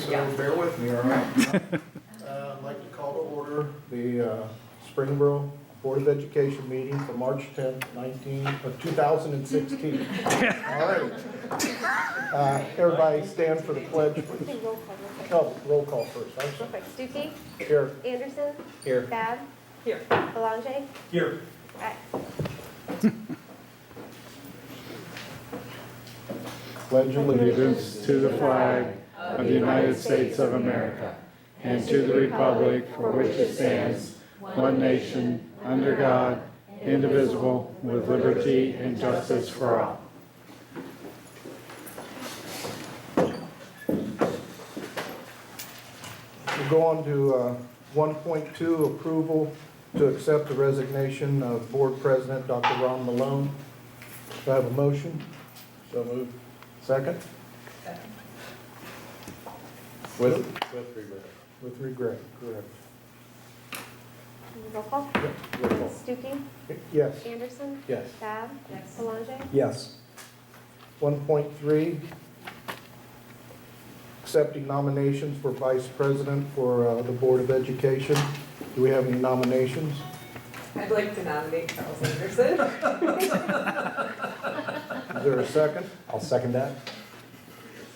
so bear with me, all right? I'd like to call to order the Springboro Board of Education meeting for March 10th, 2016. All right. Everybody stand for the pledge, please. Oh, roll call first. I'm sorry. Perfect. Stuckey? Here. Anderson? Here. Bab? Here. Belanger? Here. Pledge Allegiance to the flag of the United States of America and to the republic for which it stands, one nation, under God, indivisible, with liberty and justice for all. We'll go on to 1.2, approval to accept the resignation of Board President Dr. Ron Malone. Do I have a motion? So moved. Second? Second. With regret. With regret, correct. Roll call. Yep, roll call. Stuckey? Yes. Anderson? Yes. Bab? Yes. Belanger? Yes. 1.3, accepting nominations for Vice President for the Board of Education. Do we have any nominations? I'd like to nominate Charles Anderson. Is there a second? I'll second that.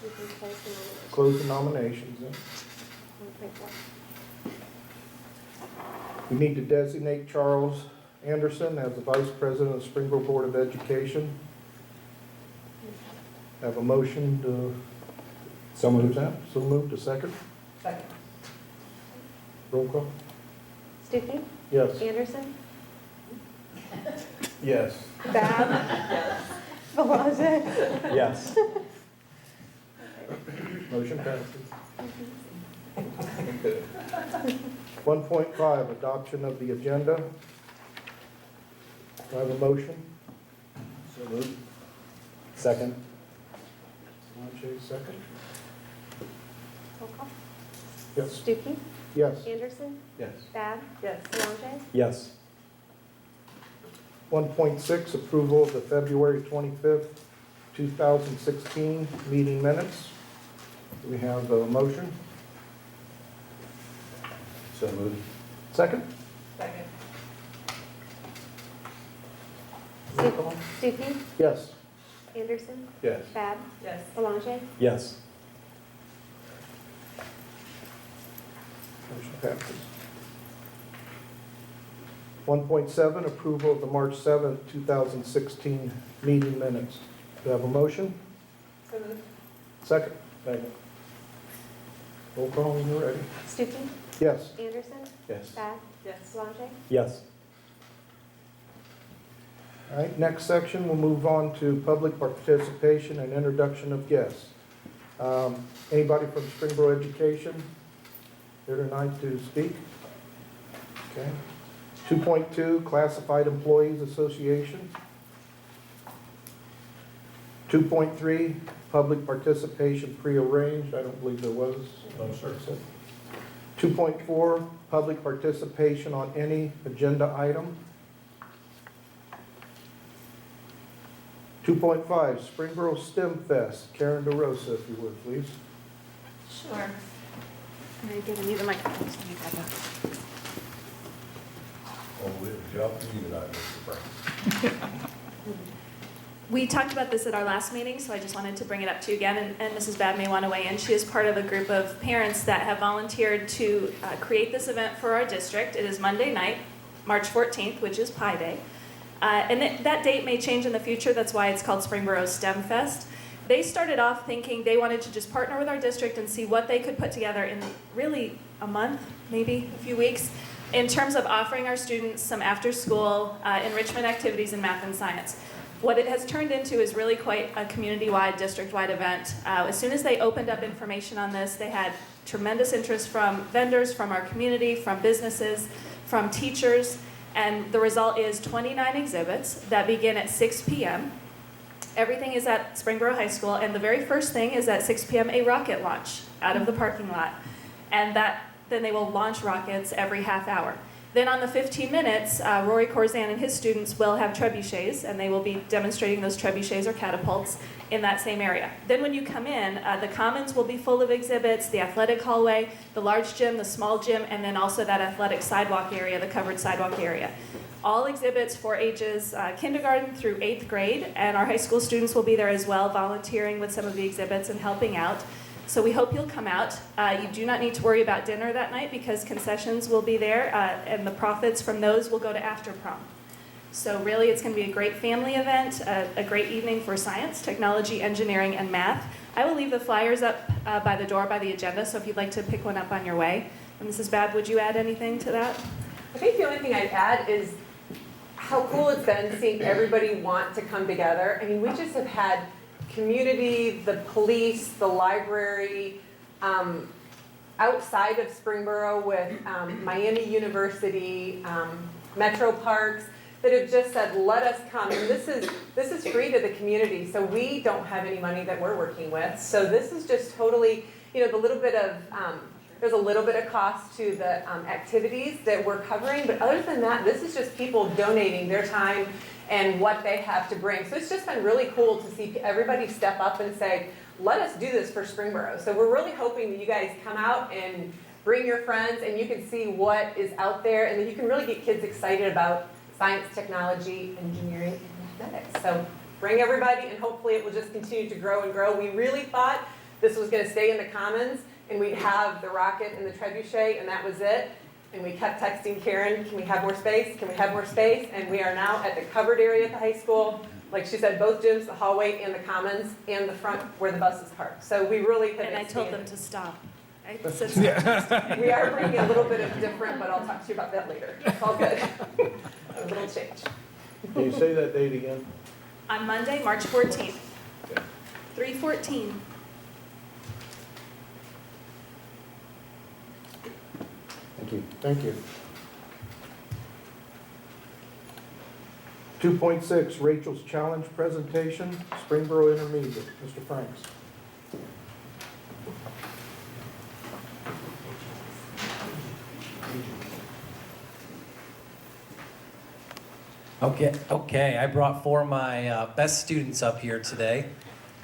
You can close the nomination. Close the nominations then. 1.4. We need to designate Charles Anderson as the Vice President of the Springboro Board of Education. Have a motion to So moved. that? So moved. A second? Second. Roll call? Stuckey? Yes. Anderson? Yes. Bab? Yes. Belanger? Yes. Motion passes. 1.5, adoption of the agenda. Do I have a motion? So moved. Second. Solange, second? Roll call. Yes. Stuckey? Yes. Anderson? Yes. Bab? Yes. Belanger? Yes. 1.6, approval of the February 25th, 2016 meeting minutes. Do we have a motion? So moved. Second? Second. Roll call? Stuckey? Yes. Anderson? Yes. Bab? Yes. Belanger? Yes. Motion passes. 1.7, approval of the March 7th, 2016 meeting minutes. Do I have a motion? So moved. Second? Second. Roll call when you're ready. Stuckey? Yes. Anderson? Yes. Bab? Yes. Belanger? Yes. All right, next section, we'll move on to public participation and introduction of guests. Anybody from Springboro Education here tonight to speak? Okay. 2.2, Classified Employees Association. 2.3, public participation prearranged. I don't believe there was. No, sir. 2.4, public participation on any agenda item. 2.5, Springboro STEM Fest. Karen DeRosa, if you would, please. Sure. Are you giving me the microphone? So you got that. We talked about this at our last meeting, so I just wanted to bring it up to you again, and Mrs. Babb may want to weigh in. She is part of a group of parents that have volunteered to create this event for our district. It is Monday night, March 14th, which is Pi Day. And that date may change in the future. That's why it's called Springboro STEM Fest. They started off thinking they wanted to just partner with our district and see what they could put together in really a month, maybe a few weeks, in terms of offering our students some after-school enrichment activities in math and science. What it has turned into is really quite a community-wide, district-wide event. As soon as they opened up information on this, they had tremendous interest from vendors, from our community, from businesses, from teachers, and the result is 29 exhibits that begin at 6 p.m. Everything is at Springboro High School, and the very first thing is at 6 p.m. a rocket launch out of the parking lot. And then they will launch rockets every half hour. Then on the 15 minutes, Rory Corzan and his students will have trebuchets, and they will be demonstrating those trebuchets or catapults. in that same area. Then when you come in, the commons will be full of exhibits, the athletic hallway, the large gym, the small gym, and then also that athletic sidewalk area, the covered sidewalk area. All exhibits for ages kindergarten through 8th grade, and our high school students will be there as well, volunteering with some of the exhibits and helping out. So we hope you'll come out. You do not need to worry about dinner that night because concessions will be there, and the profits from those will go to after prom. So really, it's going to be a great family event, a great evening for science, technology, engineering, and math. I will leave the flyers up by the door by the agenda, so if you'd like to pick one up on your way. And Mrs. Babb, would you add anything to that? I think the only thing I'd add is how cool it's been seeing everybody want to come together. I mean, we just have had community, the police, the library, outside of Springboro with Miami University, Metro Parks, that have just said, let us come. And this is free to the community, so we don't have any money that we're working with. So this is just totally, the little bit of, there's a little bit of cost to the activities that we're covering, but other than that, this is just people donating their time and what they have to bring. So it's just been really cool to see everybody step up and say, let us do this for Springboro. So we're really hoping that you guys come out and bring your friends and you can see what is out there, and then you can really get kids excited about science, technology, engineering, and mathematics. So bring everybody, and hopefully it will just continue to grow and grow. We really thought this was going to stay in the Commons, and we'd have the rocket and the trebuchet, and that was it. And we kept texting Karen, can we have more space? Can we have more space? And we are now at the covered area at the high school. Like she said, both gyms, the hallway and the Commons, and the front where the buses park. So we really have And I told them expanded. to stop. I said stop. We are bringing a little bit of different, but I'll talk to you about that later. It's all good. A little change. Can you say that date again? On Monday, March 14th, 3:14. Thank you. Thank you. 2.6, Rachel's Challenge Presentation, Springboro Intermediate. Mr. Franks. Okay. I brought four of my best students up here today.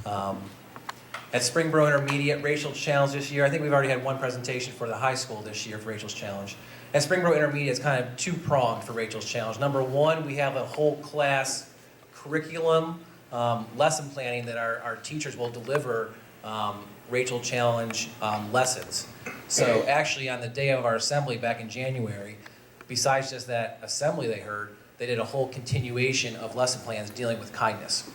At Springboro Intermediate, Rachel's Challenge this year, I think we've already had one presentation for the high school this year for Rachel's Challenge. At Springboro Intermediate, it's kind of two-pronged for Rachel's Challenge. Number one, we have a whole class curriculum, lesson planning that our teachers will deliver Rachel Challenge lessons. So actually, on the day of our assembly back in January, besides just that assembly they heard, they did a whole continuation of lesson plans dealing with kindness.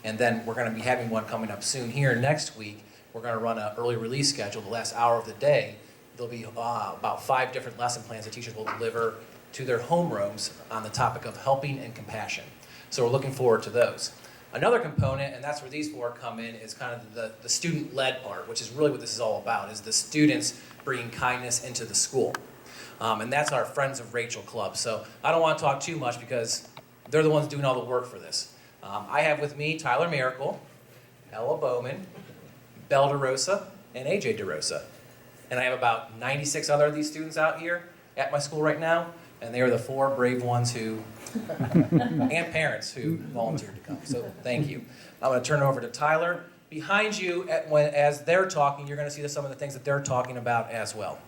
And then we're going to be having one coming up soon here next week. We're going to run an early release schedule the last hour of the day. There'll be about 5 different lesson plans that teachers will deliver to their homerooms on the topic of helping and compassion. So we're looking forward to those. Another component, and that's where these four come in, is kind of the student-led part, which is really what this is all about, is the students bringing kindness into the school. And that's our Friends of Rachel Club. So I don't want to talk too much because they're the ones doing all the work for this. I have with me Tyler Miracle, Ella Bowman, Belle DeRosa, and AJ DeRosa. And I have about 96 other of these students out here at my school right now, and they are the 4 brave ones who, and parents who volunteered to come. So thank you. I'm going to turn it over to Tyler. Behind you, as they're talking, you're going to see some of the things that they're talking about as well.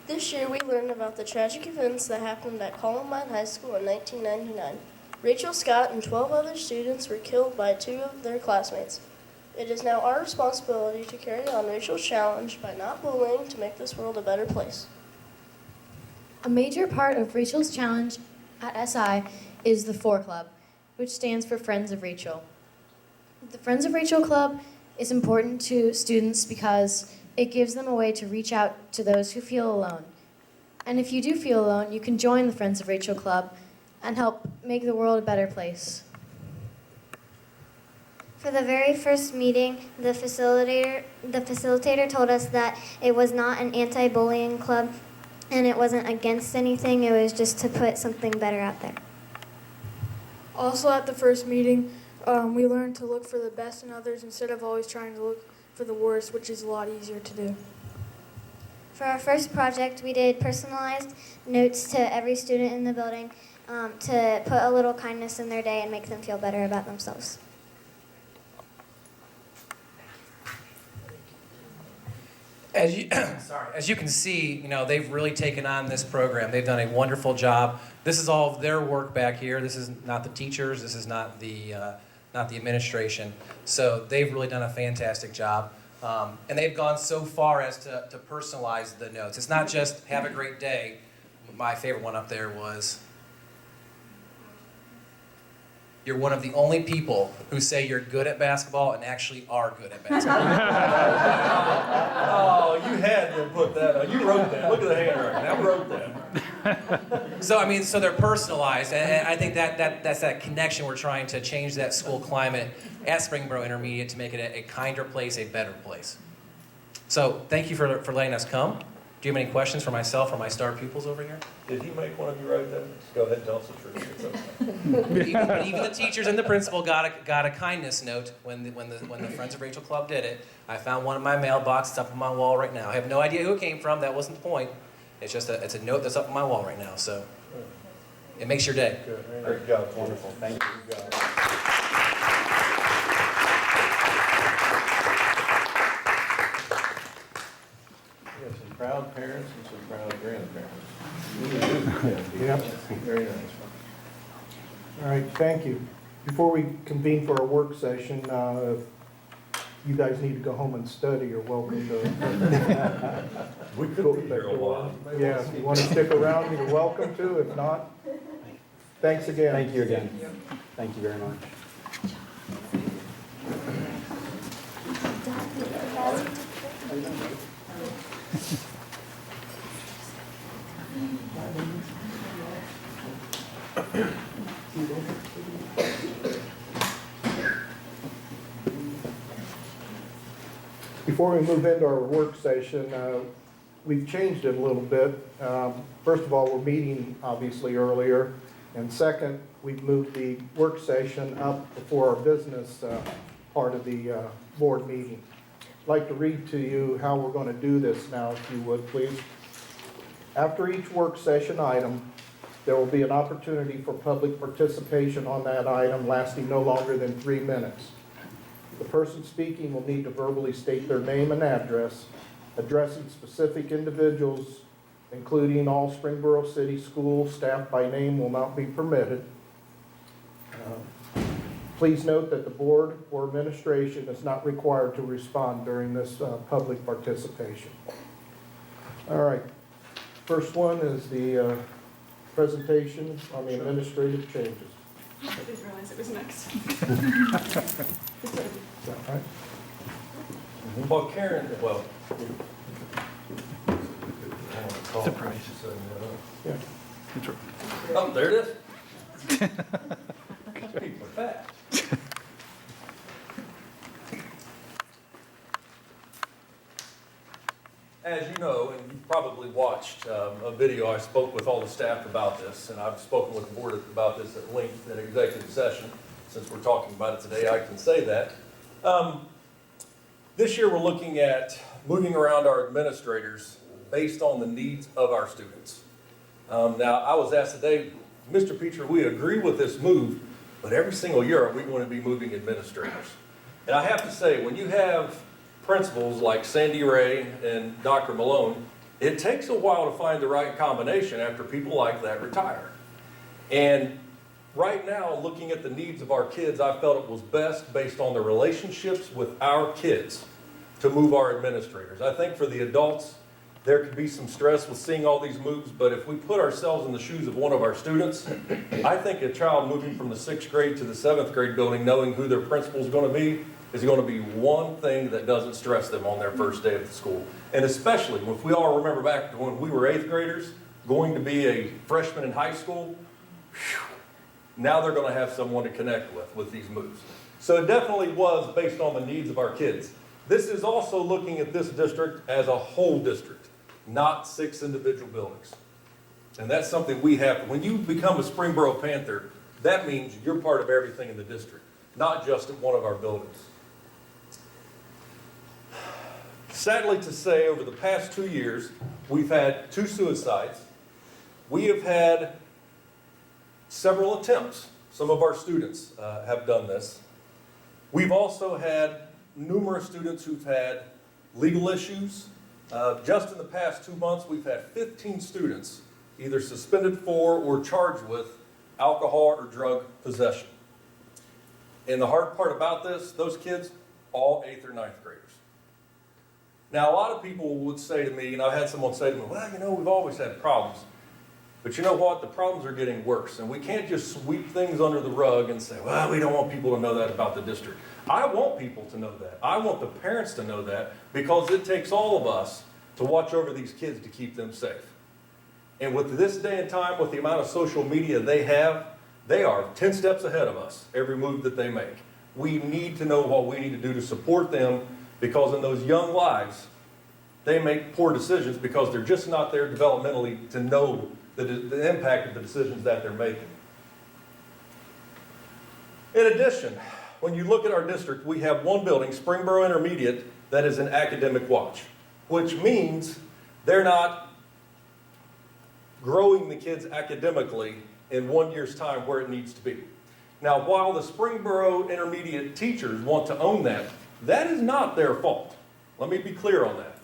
This year we learned about the tragic events that happened at Columbine High School in 1999. Rachel Scott and 12 other students were killed by 2 of their classmates. It is now our responsibility to carry on Rachel's Challenge by not bullying to make this world a better place. A major part of Rachel's Challenge at SI is the 4 Club, which stands for Friends of Rachel. The Friends of Rachel Club is important to students because it gives them a way to reach out to those who feel alone. And if you do feel alone, you can join the Friends of Rachel Club and help make the world a better place. For the very first meeting, the facilitator told us that it was not an anti-bullying club and it wasn't against anything, it was just to put something better out there. Also at the first meeting, we learned to look for the best in others instead of always trying to look for the worst, which is a lot easier to do. For our first project, we did personalized notes to every student in the building, to put a little kindness in their day and make them feel better about themselves. As you, sorry, as you can see, they've really taken on this program. They've done a wonderful job. This is all of their work back here. This is not the teachers. This is not the administration. So they've really done a fantastic job. And they've gone so far as to personalize the notes. It's not just have a great day. My favorite one up there was, you're one of the only people who say you're good at basketball and actually are good at basketball. Oh, you had to put that on. You wrote that. Look at the handwriting. I wrote that. So they're personalized, and I think that's that connection. We're trying to change that school climate at Springboro Intermediate to make it a kinder place, a better place. So thank you for letting us come. Do you have any questions for myself or my star pupils over here? Did he make one of you write that? Just go ahead and tell us the truth. It's okay. Even the teachers and the principal got a kindness note when the Friends of Rachel Club did it. I found one in my mailbox. It's up on my wall right now. I have no idea who it came from. That wasn't the point. It's just it's a note that's up on my wall right now. So it makes your day. Good. Great job. Wonderful. Thank you. We have some proud parents and some proud grandparents. Yeah. Very nice. All right, thank you. Before we convene for our work session, if you guys need to go home and study, you're welcome to. We could be here a while. Yeah, if you want to stick around, you're welcome to. If not, thanks again. Thank you again. Thank you very much. Before we move into our work session, we've changed it a little bit. First of all, we're meeting obviously earlier. And second, we've moved the work session up before our business part of the board meeting. I'd like to read to you how we're going to do this now, if you would, please. After each work session item, there will be an opportunity for public participation on that item lasting no longer than 3 minutes. The person speaking will need to verbally state their name and address. Addressing specific individuals, including all Springboro City School staff by name, will not be permitted. Please note that the board or administration is not required to respond during this public participation. All right. First one is the presentation on the administrative changes. I didn't realize it was next. Is that right? Well, Karen, well. Surprise. Yeah. Oh, there it is. People are fast. As you know, and you've probably watched a video, I spoke with all the staff about this, and I've spoken with the board about this at length in executive session. Since we're talking about it today, I can say that. This year, we're looking at moving around our administrators based on the needs of our students. Now, I was asked today, Mr. Peter, we agree with this move, but every single year, are we going to be moving administrators? And I have to say, when you have principals like Sandy Ray and Dr. Malone, it takes a while to find the right combination after people like that retire. And right now, looking at the needs of our kids, I felt it was best based on the relationships with our kids to move our administrators. I think for the adults, there could be some stress with seeing all these moves, but if we put ourselves in the shoes of one of our students, I think a child moving from the 6th grade to the 7th grade building, knowing who their principal is going to be one thing that doesn't stress them on their first day of the school. And especially if we all remember back to when we were 8th graders, going to be a freshman in high school, now they're going to have someone to connect with these moves. So it definitely was based on the needs of our kids. This is also looking at this district as a whole district, not 6 individual buildings. And that's something we have. When you become a Springboro Panther, that means you're part of everything in the district, not just at one of our buildings. Sadly to say, over the past 2 years, we've had 2 suicides. We have had several attempts. Some of our students have done this. We've also had numerous students who've had legal issues. Just in the past 2 months, we've had 15 students either suspended for or charged with alcohol or drug possession. And the hard part about this, those kids, all 8th or 9th graders. Now, a lot of people would say to me, and I had someone say to me, well, you know, we've always had problems. But you know what? The problems are getting worse. And we can't just sweep things under the rug and say, well, we don't want people to know that about the district. I want people to know that. I want the parents to know that, because it takes all of us to watch over these kids to keep them safe. And with this day and time, with the amount of social media they have, they are 10 steps ahead of us, every move that they make. We need to know what we need to do to support them, because in those young lives, they make poor decisions because they're just not there developmentally to know the impact of the decisions that they're making. In addition, when you look at our district, we have one building, Springboro Intermediate, that is an academic watch, which means they're not growing the kids academically in 1 year's time where it needs to be. Now, while the Springboro Intermediate teachers want to own that, that is not their fault. Let me be clear on that.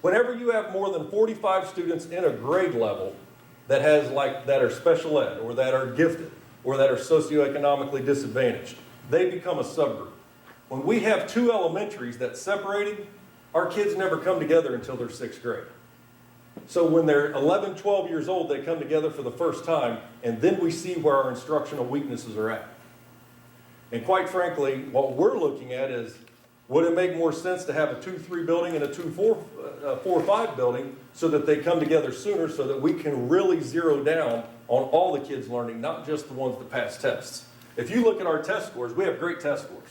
Whenever you have more than 45 students in a grade level that are special ed, or that are gifted, or that are socioeconomically disadvantaged, they become a subgroup. When we have 2 elementaries that separated, our kids never come together until they're 6th grade. So when they're 11, 12 years old, they come together for the first time, and then we see where our instructional weaknesses are at. And quite frankly, what we're looking at is, would it make more sense to have a 2-3 building and a 4-5 building so that they come together sooner, so that we can really zero down on all the kids learning, not just the ones that pass tests? If you look at our test scores, we have great test scores.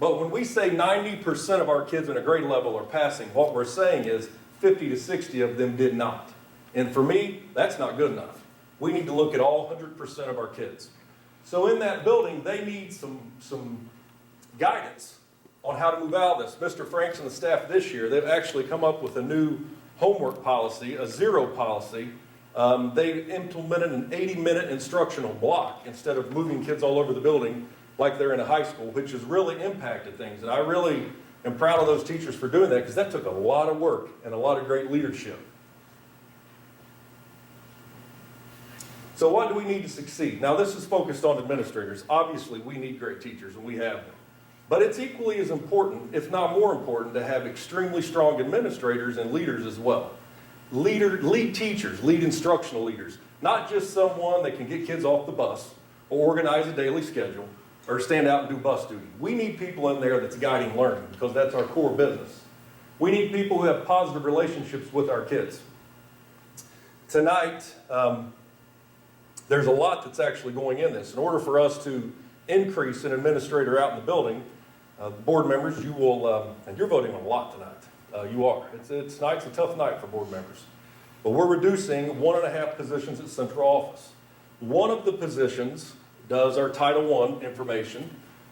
But when we say 90% of our kids in a grade level are passing, what we're saying is 50 to 60 of them did not. And for me, that's not good enough. We need to look at all 100% of our kids. So in that building, they need some guidance on how to move out of this. Mr. Franks and the staff this year, they've actually come up with a new homework policy, a zero policy. They implemented an 80-minute instructional block instead of moving kids all over the building like they're in a high school, which has really impacted things. And I really am proud of those teachers for doing that, because that took a lot of work and a lot of great leadership. So what do we need to succeed? Now, this is focused on administrators. Obviously, we need great teachers, and we have them. But it's equally as important, if not more important, to have extremely strong administrators and leaders as well. Lead teachers, lead instructional leaders, not just someone that can get kids off the bus or organize a daily schedule or stand out and do bus duty. We need people in there that's guiding learning, because that's our core business. We need people who have positive relationships with our kids. Tonight, there's a lot that's actually going in this. In order for us to increase an administrator out in the building, board members, you will, and you're voting on a lot tonight. You are. Tonight's a tough night for board members. But we're reducing 1.5 positions at central office. One of the positions does our Title I information,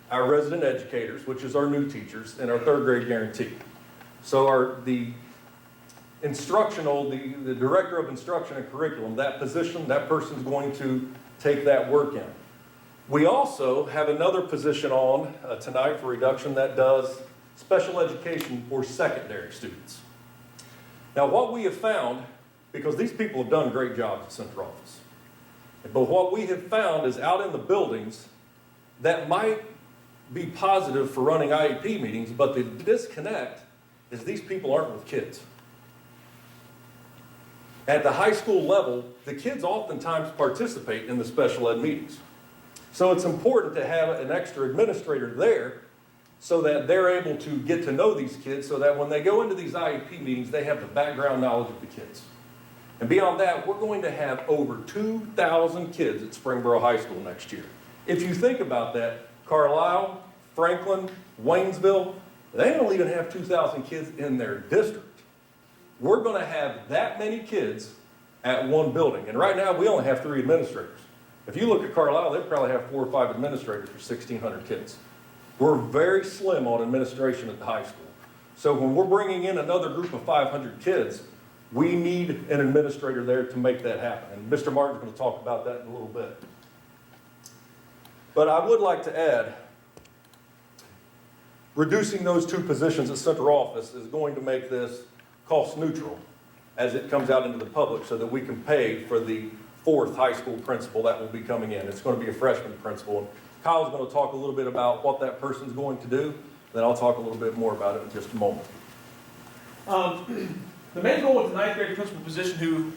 our resident educators, which is our new teachers, and our 3rd grade guarantee. So the director of instruction and curriculum, that position, that person's going to take that work in. We also have another position on tonight for reduction that does special education for secondary students. Now, what we have found, because these people have done great jobs at central office, but what we have found is out in the buildings that might be positive for running IEP meetings, but the disconnect is these people aren't with kids. At the high school level, the kids oftentimes participate in the special ed meetings. So it's important to have an extra administrator there so that they're able to get to know these kids, so that when they go into these IEP meetings, they have the background knowledge of the kids. And beyond that, we're going to have over 2,000 kids at Springboro High School next year. If you think about that, Carlisle, Franklin, Waynesville, they don't even have 2,000 kids in their district. We're going to have that many kids at one building. And right now, we only have 3 administrators. If you look at Carlisle, they probably have 4 or 5 administrators for 1,600 kids. We're very slim on administration at the high school. So when we're bringing in another group of 500 kids, We need an administrator there to make that happen. And Mr. Martin's going to talk about that in a little bit. But I would like to add, reducing those 2 positions at central office is going to make this cost neutral as it comes out into the public so that we can pay for the 4th high school principal that will be coming in. It's going to be a freshman principal. And Kyle's going to talk a little bit about what that person's going to do. Then I'll talk a little bit more about it in just a moment. The main goal with the 9th grade principal position who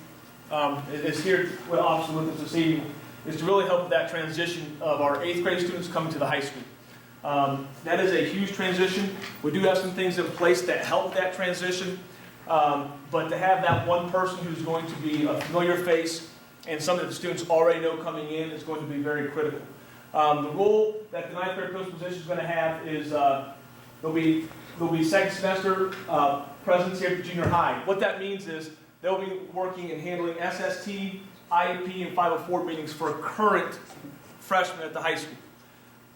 is here obviously with us this evening is to really help with that transition of our 8th grade students coming to the high school. That is a huge transition. We do have some things in place that help that transition, but to have that one person who's going to be a familiar face and something that the students already know coming in is going to be very critical. The role that the 9th grade principal position is going to have is there'll be second semester presence here at the junior high. What that means is they'll be working and handling SST, IEP, and 504 meetings for current freshmen at the high school.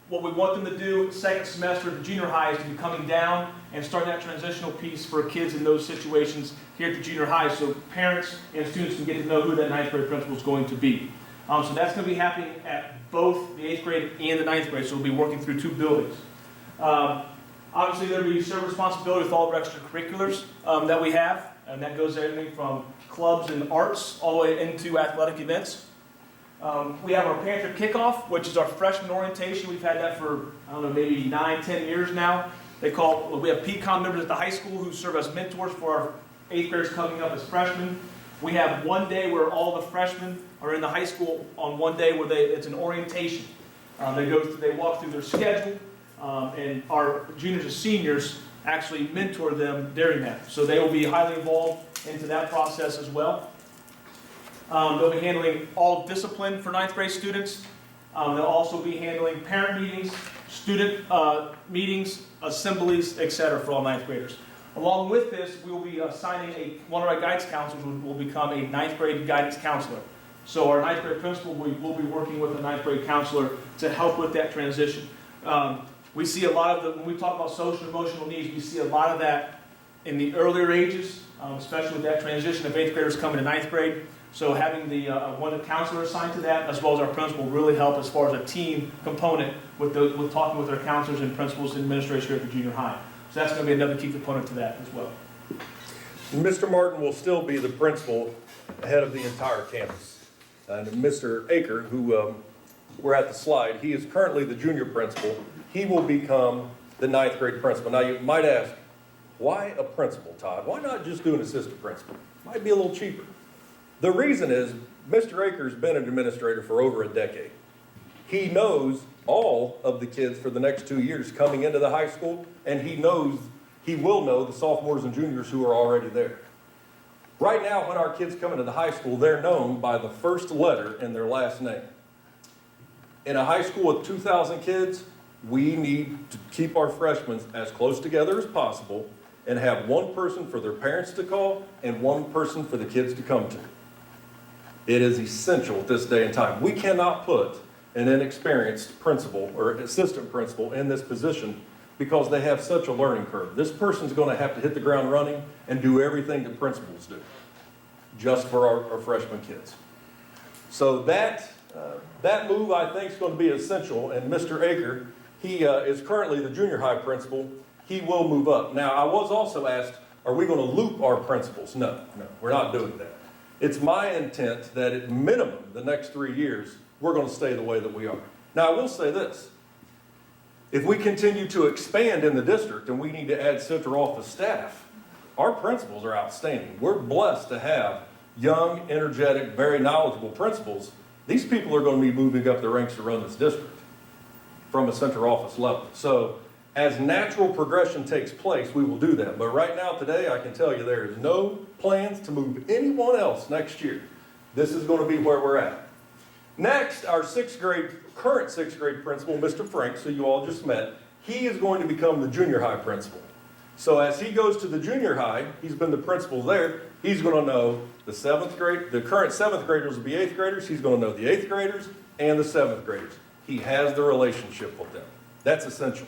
What we want them to do second semester at the junior high is to be coming down and starting that transitional piece for kids in those situations here at the junior high so parents and students can get to know who that 9th grade principal is going to be. So that's going to be happening at both the 8th grade and the 9th grade, so we'll be working through 2 buildings. Obviously, there will be shared responsibility with all the extracurriculars that we have, and that goes everything from clubs and arts all the way into athletic events. We have our Panther Kickoff, which is our freshman orientation. We've had that for, I don't know, maybe 9, 10 years now. We have PCOM members at the high school who serve as mentors for our 8th graders coming up as freshmen. We have one day where all the freshmen are in the high school on one day where it's an orientation. They walk through their schedule, and our juniors and seniors actually mentor them during that. So they will be highly involved into that process as well. They'll be handling all discipline for 9th grade students. They'll also be handling parent meetings, student meetings, assemblies, etc. for all 9th graders. Along with this, we will be assigning one of our guidance counselors will become a 9th grade guidance counselor. So our 9th grade principal will be working with a 9th grade counselor to help with that transition. We see a lot of when we talk about social and emotional needs, we see a lot of that in the earlier ages, especially with that transition of 8th graders coming to 9th grade. So having one counselor assigned to that, as well as our principal, really help as far as a team component with talking with our counselors and principals and administrators here at the junior high. So that's going to be another key component to that as well. Mr. Martin will still be the principal head of the entire campus. And Mr. Aker, who we're at the slide, he is currently the junior principal. He will become the 9th grade principal. Now you might ask, why a principal, Todd? Why not just do an assistant principal? Might be a little cheaper. The reason is Mr. Aker's been an administrator for over a decade. He knows all of the kids for the next 2 years coming into the high school, and he will know the sophomores and juniors who are already there. Right now, when our kids come into the high school, they're known by the first letter in their last name. In a high school with 2,000 kids, we need to keep our freshmen as close together as possible and have one person for their parents to call and one person for the kids to come to. It is essential at this day and time. We cannot put an inexperienced principal or assistant principal in this position because they have such a learning curve. This person's going to have to hit the ground running and do everything that principals do, just for our freshman kids. So that move, I think, is going to be essential. And Mr. Aker, he is currently the junior high principal. He will move up. Now, I was also asked, are we going to loop our principals? No, we're not doing that. It's my intent that at minimum, the next 3 years, we're going to stay the way that we are. Now, I will say this. If we continue to expand in the district and we need to add central office staff, our principals are outstanding. We're blessed to have young, energetic, very knowledgeable principals. These people are going to be moving up the ranks to run this district from a central office level. So as natural progression takes place, we will do that. But right now, today, I can tell you there is no plans to move anyone else next year. This is going to be where we're at. Next, our current 6th grade principal, Mr. Franks, who you all just met, he is going to become the junior high principal. So as he goes to the junior high, he's been the principal there, he's going to know the current 7th graders will be 8th graders, he's going to know the 8th graders and the 7th graders. He has the relationship with them. That's essential.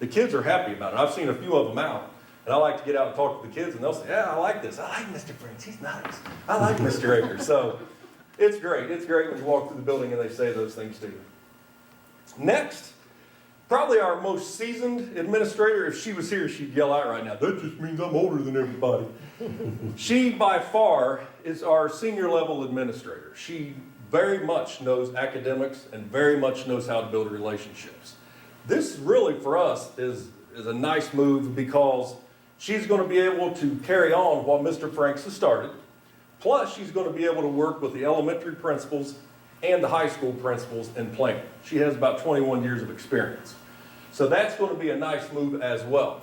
The kids are happy about it. I've seen a few of them out. And I like to get out and talk to the kids, and they'll say, yeah, I like this. I like Mr. Franks. He's nice. I like Mr. Akers. So it's great. It's great when you walk through the building and they say those things to you. Next, probably our most seasoned administrator. If she was here, she'd yell out right now, that just means I'm older than everybody. She, by far, is our senior level administrator. She very much knows academics and very much knows how to build relationships. This really, for us, is a nice move because she's going to be able to carry on what Mr. Franks has started. Plus, she's going to be able to work with the elementary principals and the high school principals in Plainville. She has about 21 years of experience. So that's going to be a nice move as well.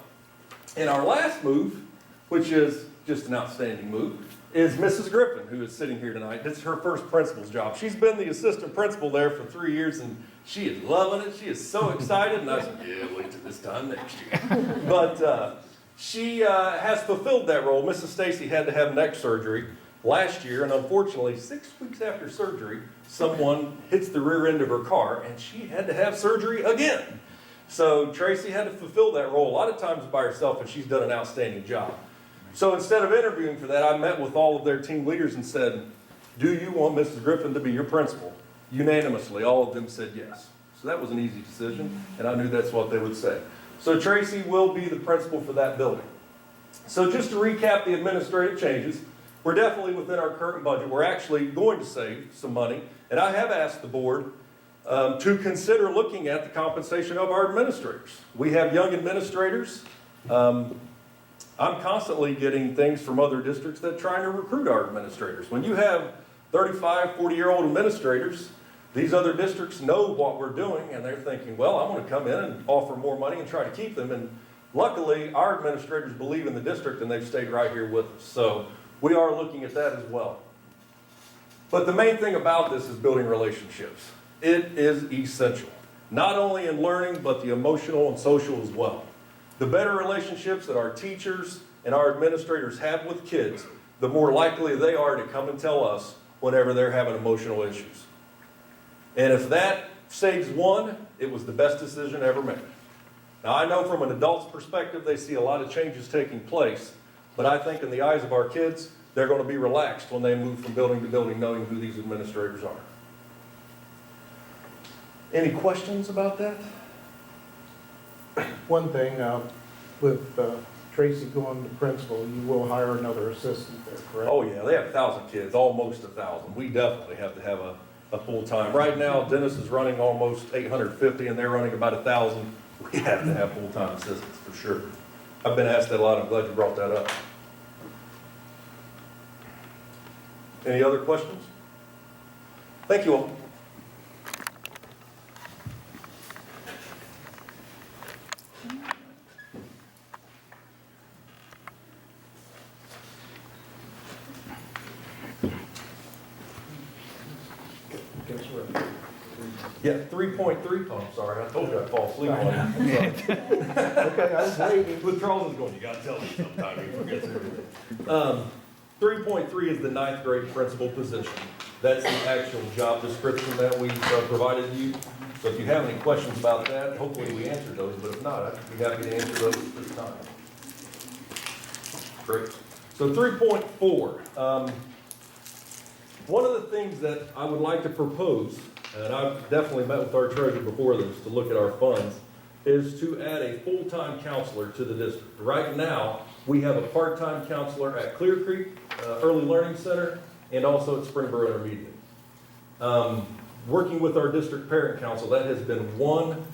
And our last move, which is just an outstanding move, is Mrs. Griffin, who is sitting here tonight. This is her first principal's job. She's been the assistant principal there for 3 years, and she is loving it. She is so excited. And I said, yeah, wait till this time next year. But she has fulfilled that role. Mrs. Stacy had to have neck surgery last year, and unfortunately, 6 weeks after surgery, someone hits the rear end of her car, and she had to have surgery again. So Tracy had to fulfill that role a lot of times by herself, and she's done an outstanding job. So instead of interviewing for that, I met with all of their team leaders and said, do you want Mrs. Griffin to be your principal? Unanimously, all of them said yes. So that was an easy decision, and I knew that's what they would say. So Tracy will be the principal for that building. So just to recap the administrative changes, we're definitely within our current budget. We're actually going to save some money, and I have asked the board to consider looking at the compensation of our administrators. We have young administrators. I'm constantly getting things from other districts that are trying to recruit our administrators. When you have 35, 40-year-old administrators, these other districts know what we're doing, and they're thinking, well, I'm going to come in and offer more money and try to keep them. And luckily, our administrators believe in the district, and they've stayed right here with us. So we are looking at that as well. But the main thing about this is building relationships. It is essential, not only in learning, but the emotional and social as well. The better relationships that our teachers and our administrators have with kids, the more likely they are to come and tell us whenever they're having emotional issues. And if that saves one, it was the best decision ever made. Now, I know from an adult's perspective, they see a lot of changes taking place, but I think in the eyes of our kids, they're going to be relaxed when they move from building to building knowing who these administrators are. Any questions about that? One thing, with Tracy going to principal, you will hire another assistant there, correct? Oh yeah, they have 1,000 kids, almost 1,000. We definitely have to have a full-time. Right now, Dennis is running almost 850 and they're running about 1,000. We have to have full-time assistants for sure. I've been asked that a lot. I'm glad you brought that up. Any other questions? Thank you all. Yeah, 3.3. Oh, I'm sorry. I told you I'd fall asleep on you. Okay, I was waiting. With Charles is going, you got to tell me sometime. He forgets everything. 3.3 is the 9th grade principal position. That's the actual job description that we provided you. So if you have any questions about that, hopefully we answered those. But if not, I'd be happy to answer those at this time. Great. So 3.4. One of the things that I would like to propose, and I've definitely met with our treasurer before this to look at our funds, is to add a full-time counselor to the district. Right now, we have a part-time counselor at Clear Creek Early Learning Center and also at Springboro Intermediate. Working with our district parent council, that has been one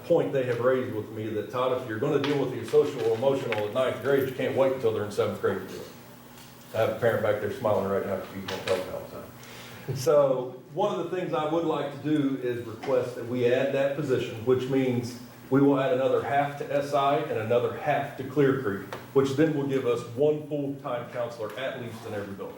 point they have raised with me, that Todd, if you're going to deal with the social or emotional at 9th grade, you can't wait until they're in 7th grade to do it. I have a parent back there smiling right now because he's going to tell me all the time. So one of the things I would like to do is request that we add that position, which means we will add another half to SI and another half to Clear Creek, which then will give us one full-time counselor at least in every building,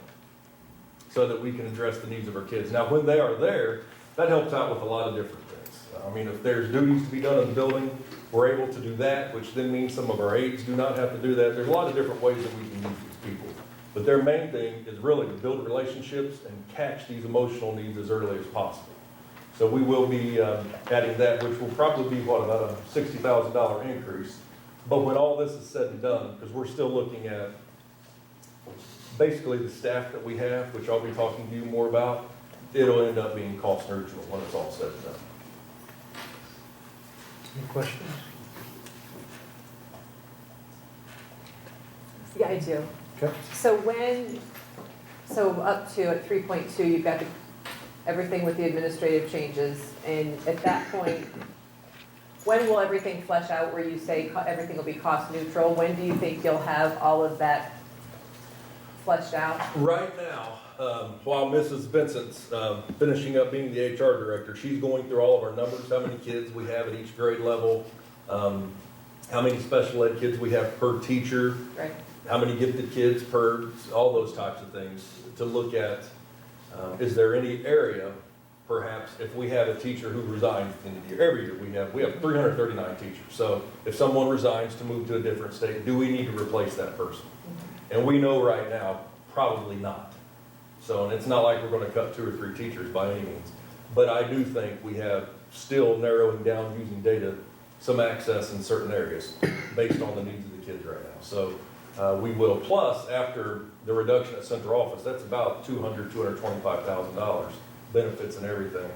so that we can address the needs of our kids. Now, when they are there, that helps out with a lot of different things. I mean, if there's duties to be done in the building, we're able to do that, which then means some of our aides do not have to do that. There's a lot of different ways that we can use these people. But their main thing is really to build relationships and catch these emotional needs as early as possible. So we will be adding that, which will probably be, what, about a $60,000 increase But when all this is said and done, because we're still looking at basically the staff that we have, which I'll be talking to you more about, it'll end up being cost neutral when it's all said and done. Any questions? Yeah, I do. Okay. So up to at 3.2, you've got everything with the administrative changes, and at that point, when will everything flesh out where you say everything will be cost neutral? When do you think you'll have all of that fleshed out? Right now, while Mrs. Vincent's finishing up being the HR director, she's going through all of our numbers, how many kids we have at each grade level, how many special ed kids we have per teacher, Right. how many gifted kids per, all those types of things, to look at, is there any area, perhaps, if we have a teacher who resigns in the year, every year, we have 339 teachers. So if someone resigns to move to a different state, do we need to replace that person? And we know right now, probably not. So, and it's not like we're gonna cut 2 or 3 teachers by any means. But I do think we have still narrowing down using data, some access in certain areas based on the needs of the kids right now. So we will, plus after the reduction at central office, that's about $225,000, benefits and everything.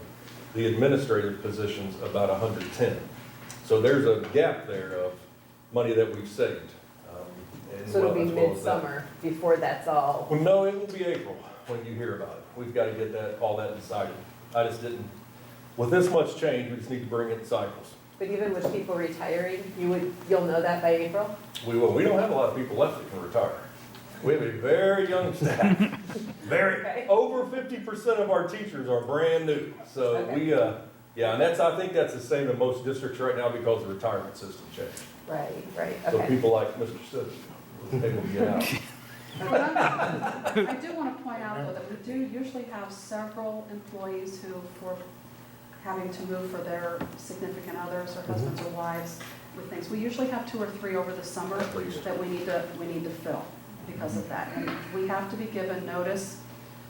The administrative position's about 110. So there's a gap there of money that we've saved. So it'll be as well as that. midsummer before that's all. Well, no, it will be April when you hear about it. We've got to get that, all that decided. I just didn't, with this much change, we just need to bring it in cycles. But even with people retiring, you'll know that by April? We will. We don't have a lot of people left that can retire. We have a very young staff. Okay. Over 50% of our teachers are brand new. So Okay. yeah, and I think that's the same in most districts right now because the retirement system changed. Right, So okay. people like Mr. Stubbs was able to get out. I do want to point out, though, that we do usually have several employees who, for having to move for their significant others or husbands or wives with things, we usually have 2 or 3 over the summer At least. that we need to fill because of that. And we have to be given notice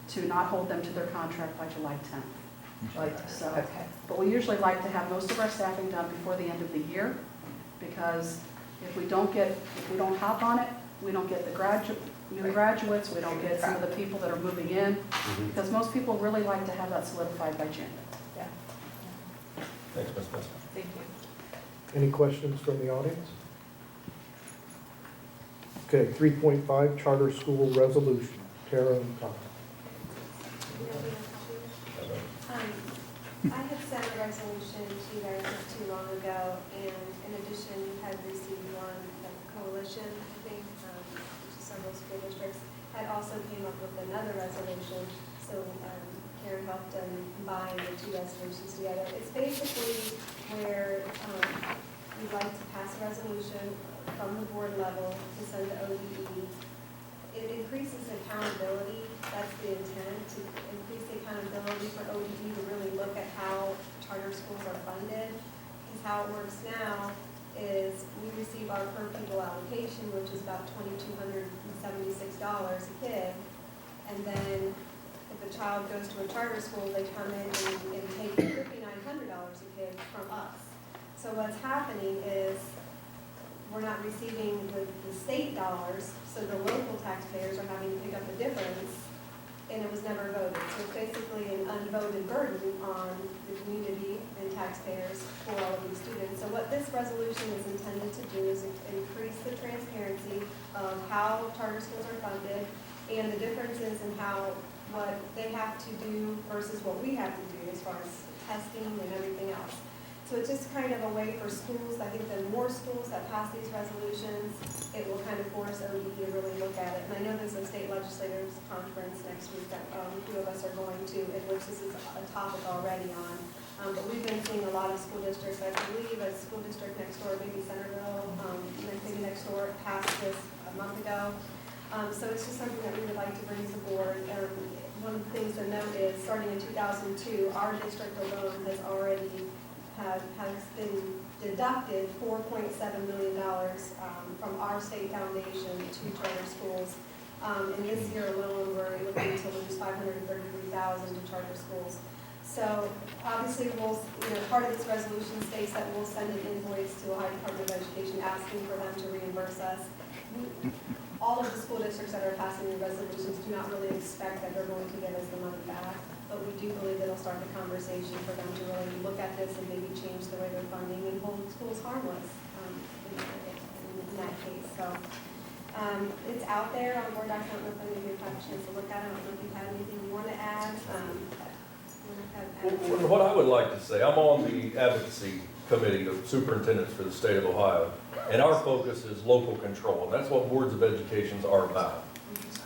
to not hold them to their contract by July 10th. So, Okay. but we usually like to have most of our staffing done before the end of the year, because if we don't hop on it, we don't get the new graduates, we don't get some of the people that are moving in, because most people really like to have that solidified by June. Yeah, Thanks, Ms. Spencer. thank you. Any questions from the audience? Okay, 3.5, Charter School Resolution. Tara and Tom. I had sent a resolution to you guys not too long ago, and in addition, you had received one that the coalition, I think, which is several school districts, had also came up with another resolution. So Karen helped them combine the 2 resolutions together. It's basically where you'd like to pass a resolution from the board level to send to ODE. It increases accountability. That's the intent, to increase the accountability for ODE to really look at how charter schools are funded. Because how it works now is we receive our per pupil allocation, which is about $2,276 a kid. And then if a child goes to a charter school, they come in and take $5,900 a kid from us. So what's happening is we're not receiving the state dollars, so the local taxpayers are having to pick up the difference, and it was never voted. So it's basically an unvoted burden on the community and taxpayers for all of these students. So what this resolution is intended to do is increase the transparency of how charter schools are funded and the differences in what they have to do versus what we have to do as far as testing and everything else. So it's just kind of a way for schools, I think the more schools that pass these resolutions, it will kind of force ODE to really look at it. And I know there's a state legislators conference next week that a few of us are going to, in which this is a topic already on. But we've been seeing a lot of school districts, I believe a school district next door, maybe Centerville, maybe next door, passed this a month ago. So it's just something that we would like to bring to the board. One of the things to note is, starting in 2002, our district alone has already has been deducted $4.7 million from our state foundation to charter schools. And this year alone, we're looking to lose $533,000 to charter schools. So obviously, part of this resolution states that we'll send an invoice to Ohio Department of Education asking for them to reimburse us. All of the school districts that are passing the resolutions do not really expect that they're going to give us the money back, but we do believe it'll start the conversation for them to really look at this and maybe change the way they're funding and hold schools harmless in that case. So it's out there on Board Docs. I don't know if any of you have had a chance to look at it. I don't know if you have anything you want to add. What I would like to say, I'm on the advocacy committee of superintendents for the state of Ohio, and our focus is local control, and that's what boards of education are about.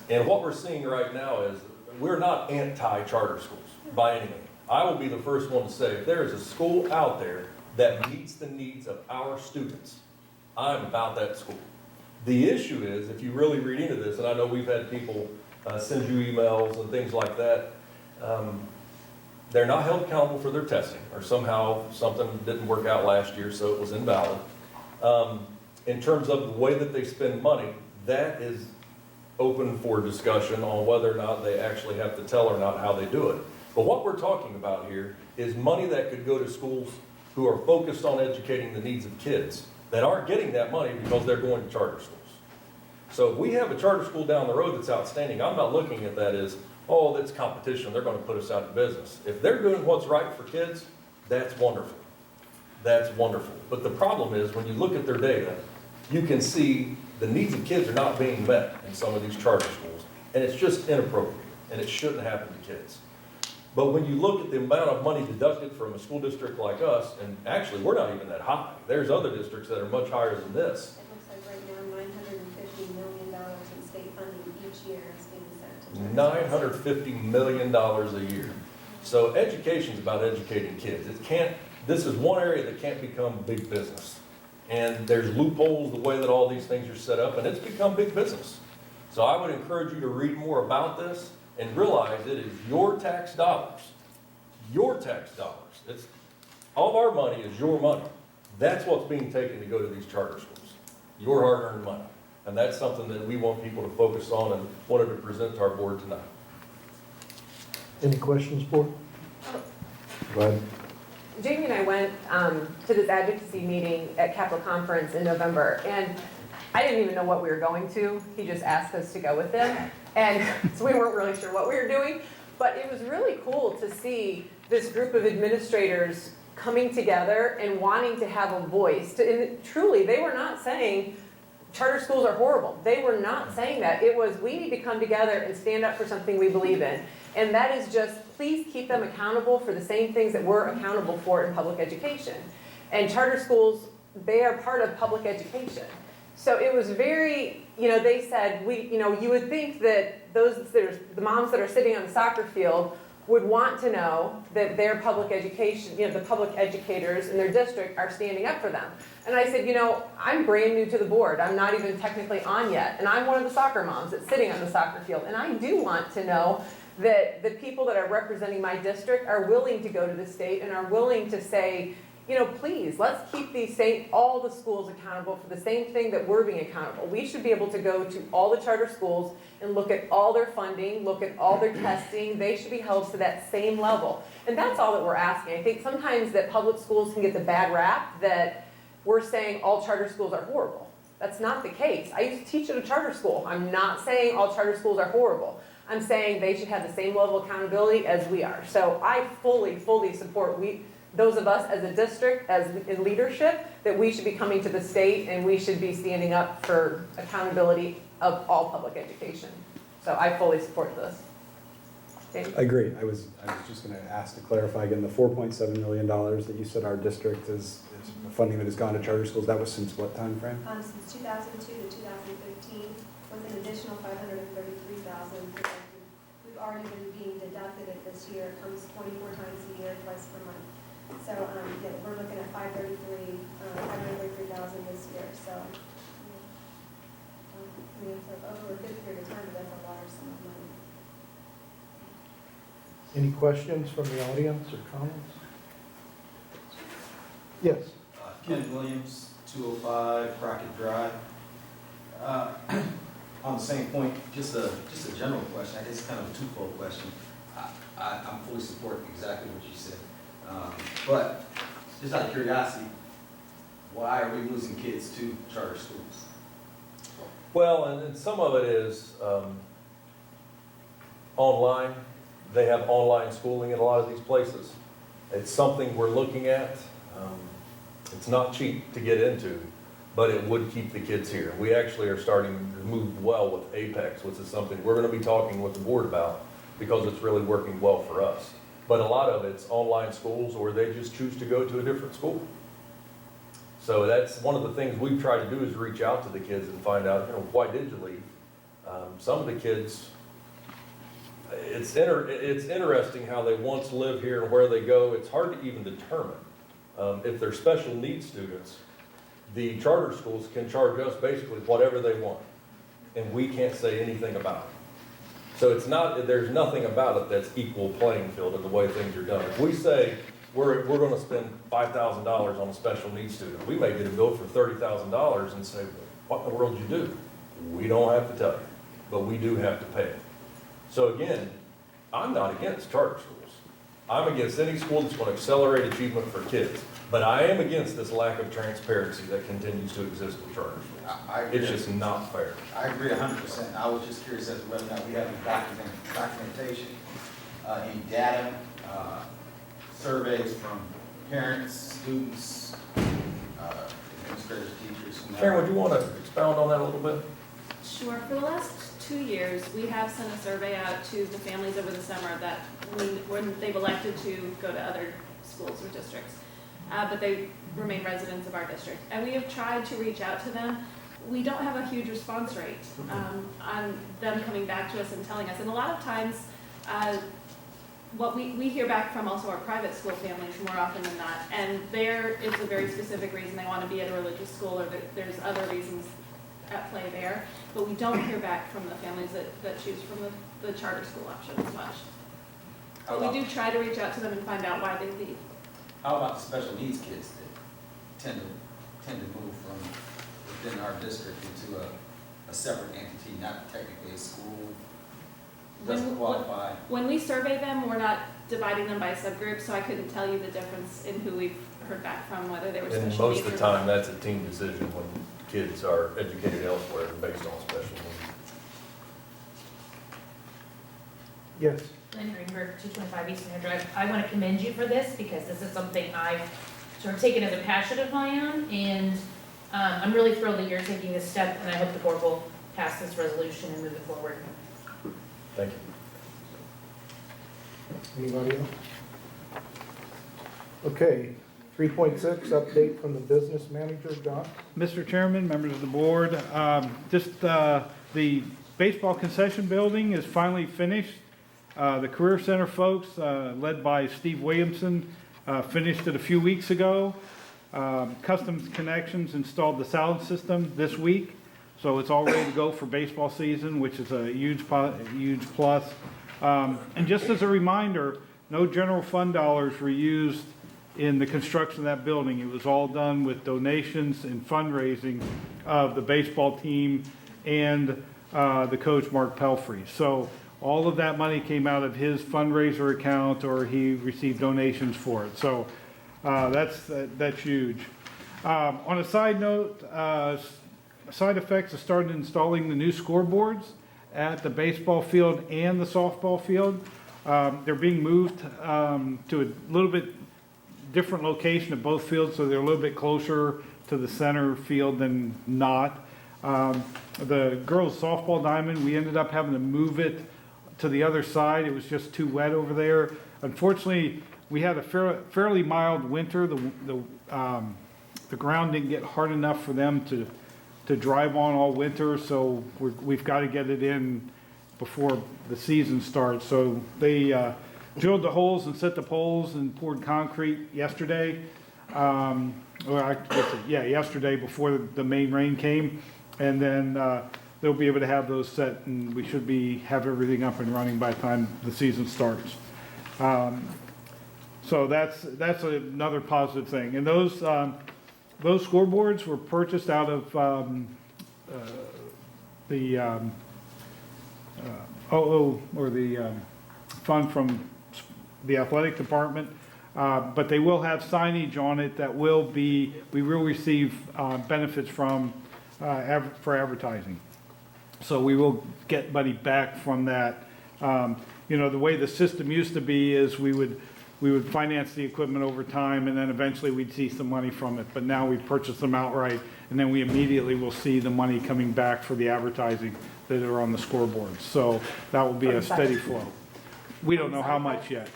And what we're seeing right now is we're not anti-charter schools by any means. I will be the first one to say, if there is a school out there that meets the needs of our students, I'm about that school. The issue is, if you really read into this, and I know we've had people send you emails and things like that, they're not held accountable for their testing, or somehow something didn't work out last year, so it was invalid. In terms of the way that they spend money, that is open for discussion on whether or not they actually have to tell or not how they do it. But what we're talking about here is money that could go to schools who are focused on educating the needs of kids that aren't getting that money because they're going to charter schools. So if we have a charter school down the road that's outstanding, I'm not looking at that as, oh, that's competition, they're going to put us out of business. If they're doing what's right for kids, that's wonderful. That's wonderful. But the problem is, when you look at their data, you can see the needs of kids are not being met in some of these charter schools. And it's just inappropriate, and it shouldn't happen to kids. But when you look at the amount of money deducted from a school district like us, and actually, we're not even that high. There's other districts that are much higher than this. It looks like right now $950 million in state funding each year is being sent to $950 million a year. So education's about educating kids. This is one area that can't become big business. And there's loopholes the way that all these things are set up, and it's become big business. So I would encourage you to read more about this and realize it is your tax dollars. Your tax dollars. All of our money is your money. That's what's being taken to go to these charter schools. Your hard-earned money. And that's something that we want people to focus on and wanted to present to our board tonight. Any questions, board? Go ahead. Jamie and I went to this advocacy meeting at Capitol Conference in November, and I didn't even know what we were going to. He just asked us to go with him, and so we weren't really sure what we were doing. But it was really cool to see this group of administrators coming together and wanting to have a voice. And truly, they were not saying charter schools are horrible. They were not saying that. It was, we need to come together and stand up for something we believe in. And that is just, please keep them accountable for the same things that we're accountable for in public education. And charter schools, they are part of public education. So it was very, they said, you would think that the moms that are sitting on the soccer field would want to know that their public education, the public educators in their district are standing up for them. And I said, I'm brand new to the board. I'm not even technically on yet. And I'm one of the soccer moms that's sitting on the soccer field. And I do want to know that the people that are representing my district are willing to go to the state and are willing to say, please, let's keep all the schools accountable for the same thing that we're being accountable. We should be able to go to all the charter schools and look at all their funding, look at all their testing. They should be held to that same level. And that's all that we're asking. I think sometimes that public schools can get the bad rap that we're saying all charter schools are horrible. That's not the case. I used to teach at a charter school. I'm not saying all charter schools are horrible. I'm saying they should have the same level of accountability as we are. So I fully support those of us as a district, as in leadership, that we should be coming to the state and we should be standing up for accountability of all public education. So I fully support this. James? I agree. I was just going to ask to clarify again, the $4.7 million that you said our district is funding that has gone to charter schools, that was since what time frame? Since 2002 to 2015, with an additional $533,000 projected. We've already been being deducted it this year. It comes 24 times a year, twice per month. So we're looking at $533,000 this year. So over a good period of time, that's a large sum of money. Any questions from the audience or comments? Yes. Ken Williams, 205 Crockett Drive. On the same point, just a general question, I guess kind of a twofold question. I'm fully supporting exactly what you said. But just out of curiosity, why are we losing kids to charter schools? Well, and some of it is online. They have online schooling in a lot of these places. It's something we're looking at. It's not cheap to get into, but it would keep the kids here. We actually are starting to move well with Apex, which is something we're going to be talking with the board about because it's really working well for us. But a lot of it's online schools, or they just choose to go to a different school. So that's one of the things we've tried to do is reach out to the kids and find out, why did you leave? Some of the kids, it's interesting how they once live here and where they go. It's hard to even determine. If they're special needs students, the charter schools can charge us basically whatever they want, and we can't say anything about it. So it's not, there's nothing about it that's equal playing field in the way things are done. If we say we're going to spend $5,000 on a special needs student, we may get a bill for $30,000 and say, what in the world did you do? We don't have to tell you, but we do have to pay it. So again, I'm not against charter schools. I'm against any school that's going to accelerate achievement for kids. But I am against this lack of transparency that continues to exist in charter schools. I agree. It's just not fair. I agree 100%. I was just curious as to whether or not we have any documentation, any data, surveys from parents, students, administrators, teachers. Karen, would you want to expound on that a little bit? Sure. For the last 2 years, we have sent a survey out to the families over the summer that when they've elected to go to other schools or districts, but they remain residents of our district. And we have tried to reach out to them. We don't have a huge response rate on them coming back to us and telling us. And a lot of times, what we hear back from also our private school families more often than not, and there is a very specific reason they want to be at a religious school, or there's other reasons at play there, but we don't hear back from the families that choose from the charter school option as much. But we do try to reach out to them and find out why they leave. How about the special needs kids that tend to move from within our district into a separate entity, not technically a school, doesn't qualify? When we survey them, we're not dividing them by subgroups, so I couldn't tell you the difference in who we've heard back from, whether they were special And needs. most of the time, that's a team decision when kids are educated elsewhere based on special needs. Yes. Lynn Greenberg, 225 East Center Drive. I want to commend you for this because this is something I've sort of taken as a passion of my own, and I'm really thrilled that you're taking this step, and I hope the board will pass this resolution and move it forward. Thank you. Anybody else? Okay, 3.6, update from the business manager, John. Mr. Chairman, members of the board, the baseball concession building is finally finished. The Career Center folks, led by Steve Williamson, finished it a few weeks ago. Customs Connections installed the sound system this week, so it's all ready to go for baseball season, which is a huge plus. And just as a reminder, no general fund dollars were used in the construction of that building. It was all done with donations and fundraising of the baseball team and the coach, Mark Pelfrey. So all of that money came out of his fundraiser account, or he received donations for it. So that's huge. On a side note, side effects have started installing the new scoreboards at the baseball field and the softball field. They're being moved to a little bit different location at both fields, so they're a little bit closer to the center field than not. The girls softball diamond, we ended up having to move it to the other side. It was just too wet over there. Unfortunately, we had a fairly mild winter. The ground didn't get hard enough for them to drive on all winter, so we've got to get it in before the season starts. So they drilled the holes and set the poles and poured concrete yesterday. Yesterday before the main rain came, and then they'll be able to have those set, and we should have everything up and running by the time the season starts. So that's another positive thing. And those scoreboards were purchased out of the fund from the athletic department. But they will have signage on it that will be, we will receive benefits from, for advertising. So we will get money back from that. You know, the way the system used to be is we would finance the equipment over time, and then eventually we'd see some money from it. But now we purchase them outright, and then we immediately will see the money coming back for the advertising that are on the scoreboards. So that will be a steady flow. We don't know how much yet.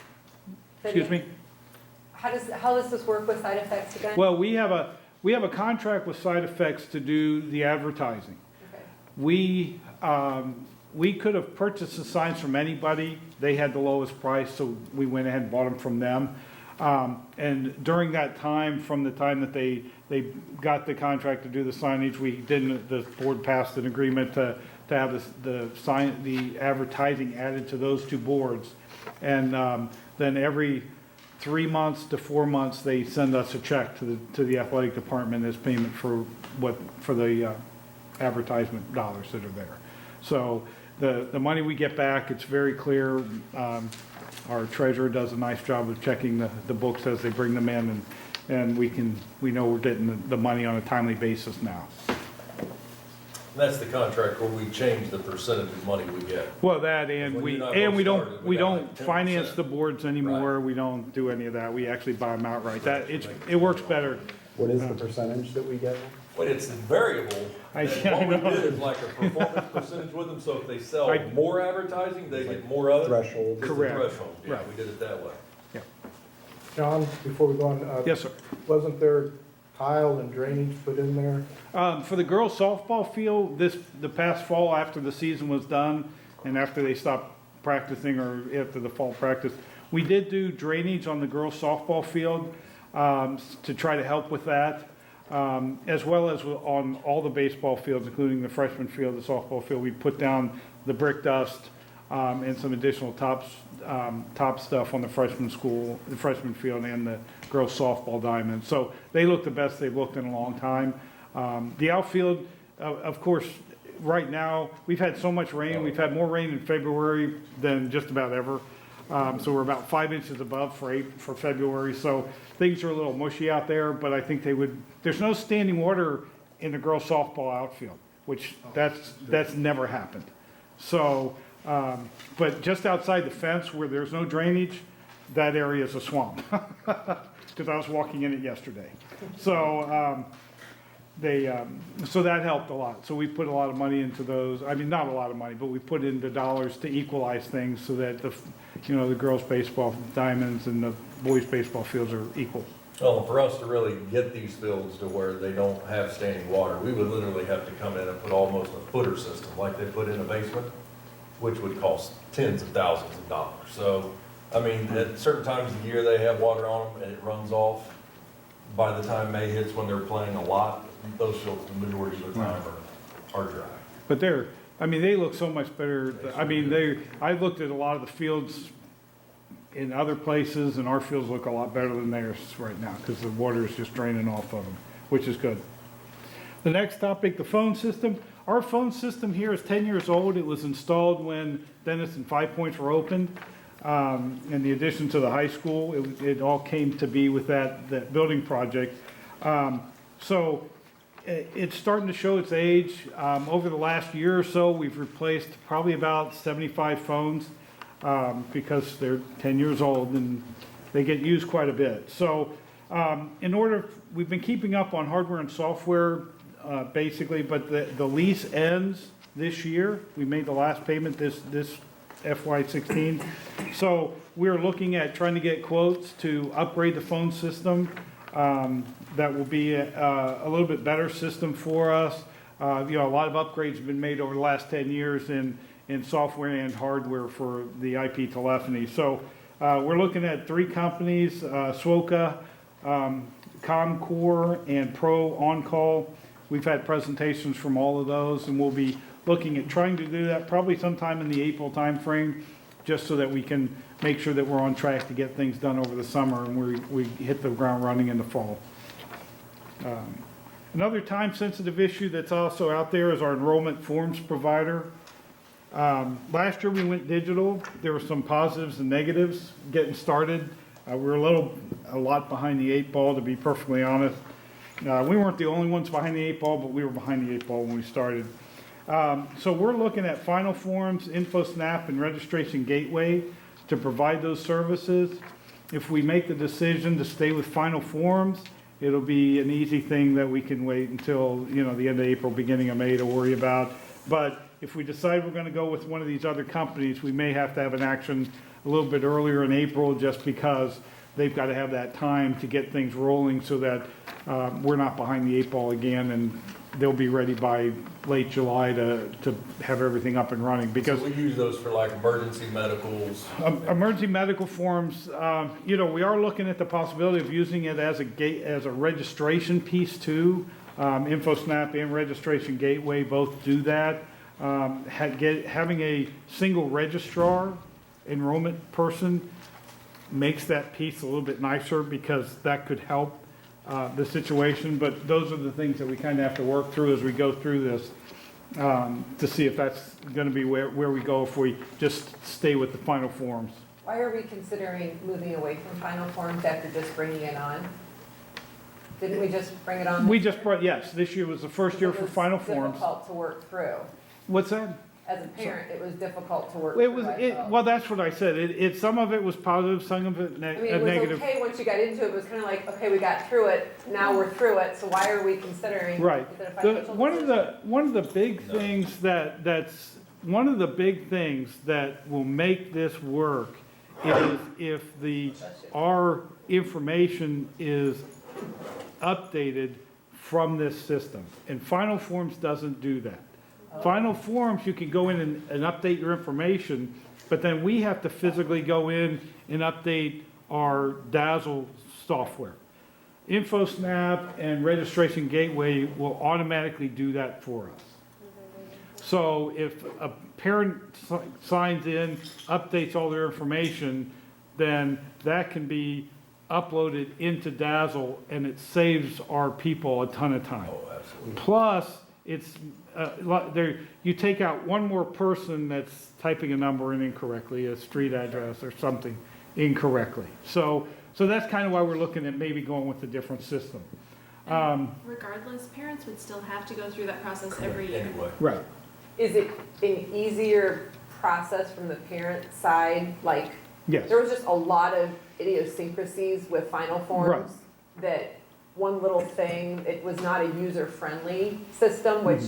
Excuse me? How does this work with side effects again? Well, we have a contract with Side Effects to do the advertising. Okay. We could have purchased the signs from anybody. They had the lowest price, so we went ahead and bought them from them. And during that time, from the time that they got the contract to do the signage, the board passed an agreement to have the advertising added to those two boards. And then every 3 months to 4 months, they send us a check to the athletic department as payment for the advertisement dollars that are there. So the money we get back, it's very clear. Our treasurer does a nice job of checking the books as they bring them in, and we know we're getting the money on a timely basis now. That's the contract where we change the percentage of money we get. Well, that and When we you're not and we gonna don't start it, we we got don't like 10%. finance the boards anymore. We don't do any of that. We actually buy them outright. It works better. What is the percentage that we get? Well, it's variable. I And what we know. did is like a performance percentage with them, so if they sell I- more advertising, they get more of it. Threshold. It's the Correct. threshold, yeah, Right. we did it that way. John, before we go on, Yes, sir. wasn't there tile and drainage put in there? For the girls softball field, the past fall after the season was done and after they stopped practicing or after the fall practice, we did do drainage on the girls softball field to try to help with that, as well as on all the baseball fields, including the freshman field, the softball field. We put down the brick dust and some additional top stuff on the freshman field and the girls softball diamond. So they look the best they've looked in a long time. The outfield, of course, right now, we've had so much rain. We've had more rain in February than just about ever. So we're about 5 inches above for February. So things are a little mushy out there, but I think there's no standing water in the girls softball outfield, which that's never happened. So, but just outside the fence where there's no drainage, that area is a swamp. Because I was walking in it yesterday. So, so that helped a lot. So we put a lot of money into those. I mean, not a lot of money, but we put into dollars to equalize things so that the girls' baseball diamonds and the boys' baseball fields are equal. Well, for us to really get these fields to where they don't have standing water, we would literally have to come in and put almost a footer system like they put in the basement, which would cost tens of thousands of dollars. So, I mean, at certain times of the year, they have water on them and it runs off. By the time May hits, when they're playing a lot, those fields, the majority of the time are dry. But they look so much better. I mean, I looked at a lot of the fields in other places, and our fields look a lot better than theirs right now because the water is just draining off of them, which is good. The next topic, the phone system. Our phone system here is 10 years old. It was installed when Dennis and Five Points were opened. And the addition to the high school, it all came to be with that building project. So it's starting to show its age. Over the last year or so, we've replaced probably about 75 phones because they're 10 years old and they get used quite a bit. So we've been keeping up on hardware and software basically, but the lease ends this year. We made the last payment this FY16. So we're looking at trying to get quotes to upgrade the phone system. That will be a little bit better system for us. A lot of upgrades have been made over the last 10 years in software and hardware for the IP telephony. So we're looking at 3 companies, SWOCA, Comcore, and Pro On Call. We've had presentations from all of those, and we'll be looking at trying to do that probably sometime in the April timeframe, just so that we can make sure that we're on track to get things done over the summer and we hit the ground running in the fall. Another time-sensitive issue that's also out there is our enrollment forms provider. Last year we went digital. There were some positives and negatives getting started. We're a lot behind the 8 ball, to be perfectly honest. We weren't the only ones behind the 8 ball, but we were behind the 8 ball when we started. So we're looking at Final Forms, InfoSnap, and Registration Gateway to provide those services. If we make the decision to stay with Final Forms, it'll be an easy thing that we can wait until, the end of April, beginning of May to worry about. But if we decide we're going to go with one of these other companies, we may have to have an action a little bit earlier in April, just because they've got to have that time to get things rolling so that we're not behind the 8 ball again, and they'll be ready by late July to have everything up and running. Because So we use those for like emergency medicals. Emergency medical forms, we are looking at the possibility of using it as a registration piece too. InfoSnap and Registration Gateway both do that. Having a single registrar enrollment person makes that piece a little bit nicer, because that could help the situation. But those are the things that we kind of have to work through as we go through this, to see if that's going to be where we go if we just stay with the Final Forms. Why are we considering moving away from Final Forms after just bringing it on? Didn't we just bring it on? We just brought, yes, this year was the first year for Final It was Forms. difficult to work through. What's that? As a parent, it was difficult to work It through. was, I felt. well, that's what I said. Some of it was positive, some of it I mean, it was negative. okay once you got into it. It was kind of like, okay, we got through it. Now we're through it. So why are we considering? Right. Is it a financial One of the big No. things one of the big things that will make this work is if our information is updated from this system. And Final Forms doesn't do that. Final Forms, you can go in and update your information, but then we have to physically go in and update our Dazzle software. InfoSnap and Registration Gateway will automatically do that for us. So if a parent signs in, updates all their information, then that can be uploaded into Dazzle, and it saves our people a ton of time. Oh, absolutely. Plus, it's you take out one more person that's typing a number in incorrectly, a street address or something incorrectly. So that's kind of why we're looking at maybe going with a different system. Regardless, parents would still have to go through that process every year. Anyway. Right. Is it an easier process from the parent side? Like, Yes. there was just a lot of idiosyncrasies with Final Forms that one little thing, it was not a user-friendly system, which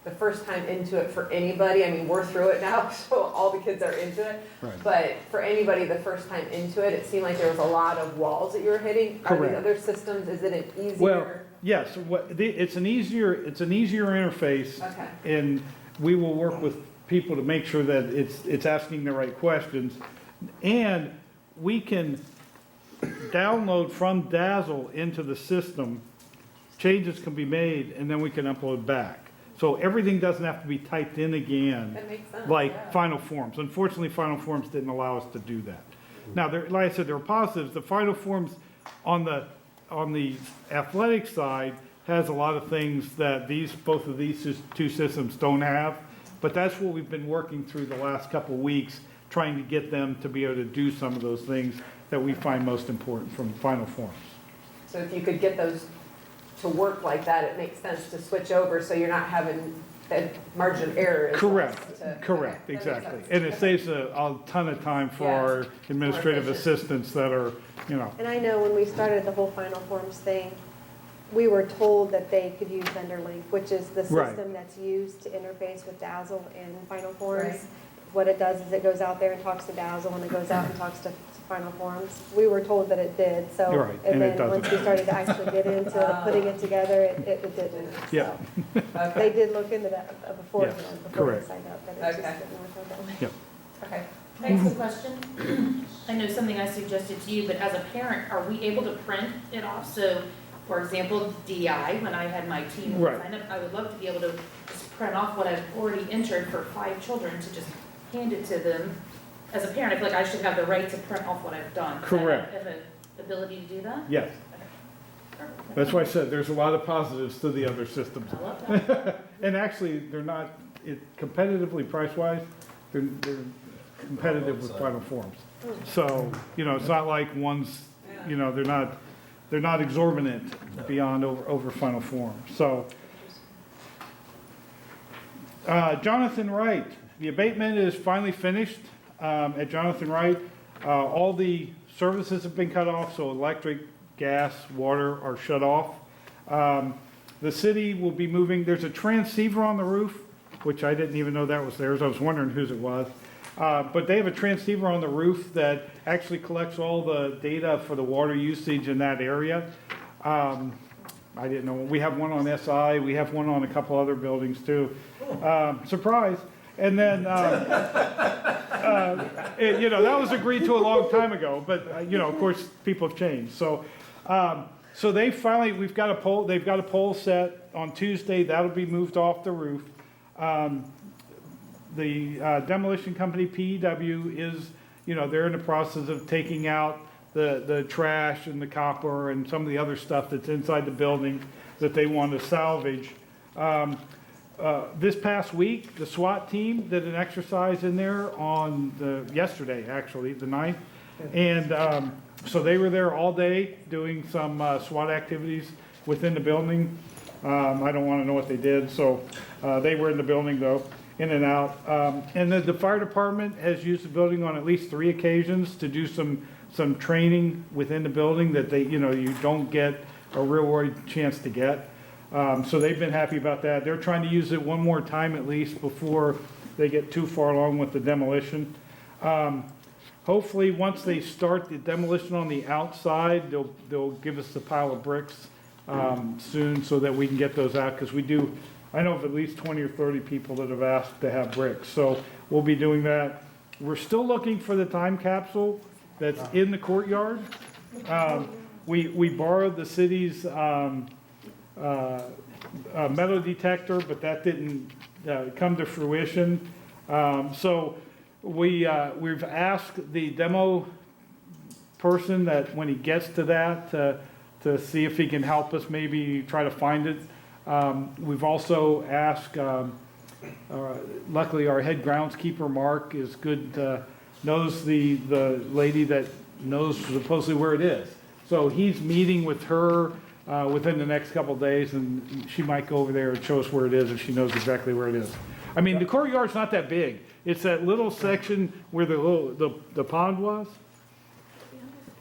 the first time into it for anybody, I mean, we're through it now, so all the kids are into it. Right. But for anybody the first time into it, it seemed like there was a lot of walls that you were hitting. Are Correct. the other systems, is it an easier? Well, yes, it's an easier interface. Okay. And we will work with people to make sure that it's asking the right questions. And we can download from Dazzle into the system, changes can be made, and then we can upload back. So everything doesn't have to be typed in again. That makes sense, Like yeah. Final Forms. Unfortunately, Final Forms didn't allow us to do that. Now, like I said, there are positives. The Final Forms on the athletic side has a lot of things that both of these two systems don't have. But that's what we've been working through the last couple of weeks, trying to get them to be able to do some of those things that we find most important from Final Forms. So if you could get those to work like that, it makes sense to switch over, so you're not having that margin of error. as Correct, much to- correct, okay, that makes exactly. sense. And it saves a ton of time for Yeah. our administrative More efficient. assistants that are, And I know when we started the whole Final Forms thing, we were told that they could use VendorLink, which is the Right. system that's used to interface with Dazzle and Final Forms. Right. What it does is it goes out there and talks to Dazzle, and it goes out and talks to Final Forms. We were told that it did, so. Right, and it then once we doesn't. started to actually get into putting it together, it didn't. yeah, They Okay, did look into that before, Yes, before they correct. signed up, but it just Okay. didn't work out that way. yeah. okay. Can I ask a question? I know something I suggested to you, but as a parent, are we able to print it off? So, for example, DI, when I had my team Right. sign up, I would love to be able to just print off what I've already entered for 5 children to just hand it to them. As a parent, I feel like I should have the right to print off what I've done. Correct. Do I have the ability to do that? Yes, Perfect. that's why I said there's a lot of positives to the other systems. I love that. And actually, they're not, competitively price-wise, they're competitive with Final Forms. So, it's not like one's, they're not exorbitant beyond over Final Form. So, Jonathan Wright, the abatement is finally finished at Jonathan Wright. All the services have been cut off, so electric, gas, water are shut off. The city will be moving, there's a transceiver on the roof, which I didn't even know that was theirs. I was wondering whose it was. But they have a transceiver on the roof that actually collects all the data for the water usage in that area. I didn't know. We have one on SI. We have one on a couple other buildings too. Surprise. And then, that was agreed to a long time ago, but, of course, people have changed. So they finally, they've got a pole set on Tuesday. That'll be moved off the roof. The demolition company, PEW, is, they're in the process of taking out the trash and the copper and some of the other stuff that's inside the building that they want to salvage. This past week, the SWAT team did an exercise in there on yesterday, actually, the 9th. And so they were there all day doing some SWAT activities within the building. I don't want to know what they did, so they were in the building, though, in and out. And then the fire department has used the building on at least 3 occasions to do some training within the building that you don't get a real world chance to get. So they've been happy about that. They're trying to use it one more time at least before they get too far along with the demolition. Hopefully, once they start the demolition on the outside, they'll give us a pile of bricks soon so that we can get those out, because I know of at least 20 or 30 people that have asked to have bricks. So we'll be doing that. We're still looking for the time capsule that's in the courtyard. We borrowed the city's metal detector, but that didn't come to fruition. So we've asked the demo person that when he gets to that to see if he can help us maybe try to find it. We've also asked, luckily our head groundskeeper, Mark, is good, knows the lady that knows supposedly where it is. So he's meeting with her within the next couple of days, and she might go over there and show us where it is if she knows exactly where it is. I mean, the courtyard's not that big. It's that little section where the pond was.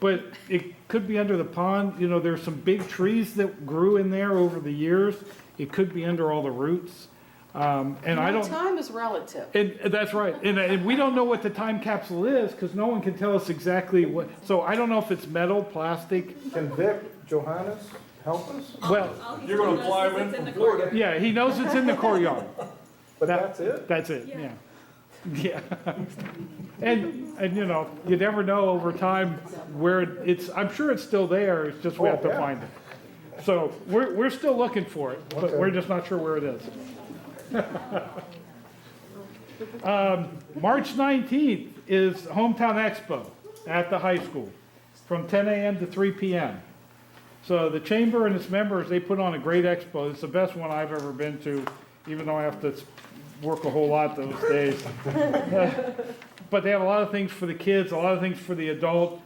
But it could be under the pond. There's some big trees that grew in there over the years. It could be under all the roots. And I don't. Time is relative. And that's right. And we don't know what the time capsule is because no one can tell us exactly what. So I don't know if it's metal, plastic. Can Vic Johannes help us? Well, You're going to fly him in from Florida? yeah, he knows it's in the courtyard. But that's it? That's it, yeah. Yeah. And you never know over time where it's, I'm sure it's still there, it's just we have to find it. So we're still looking for it, but we're just not sure where it is. March 19th is Hometown Expo at the high school from 10 a.m. to 3 p.m. So the chamber and its members, they put on a great expo. It's the best one I've ever been to, even though I have to work a whole lot those days. But they have a lot of things for the kids, a lot of things for the adult.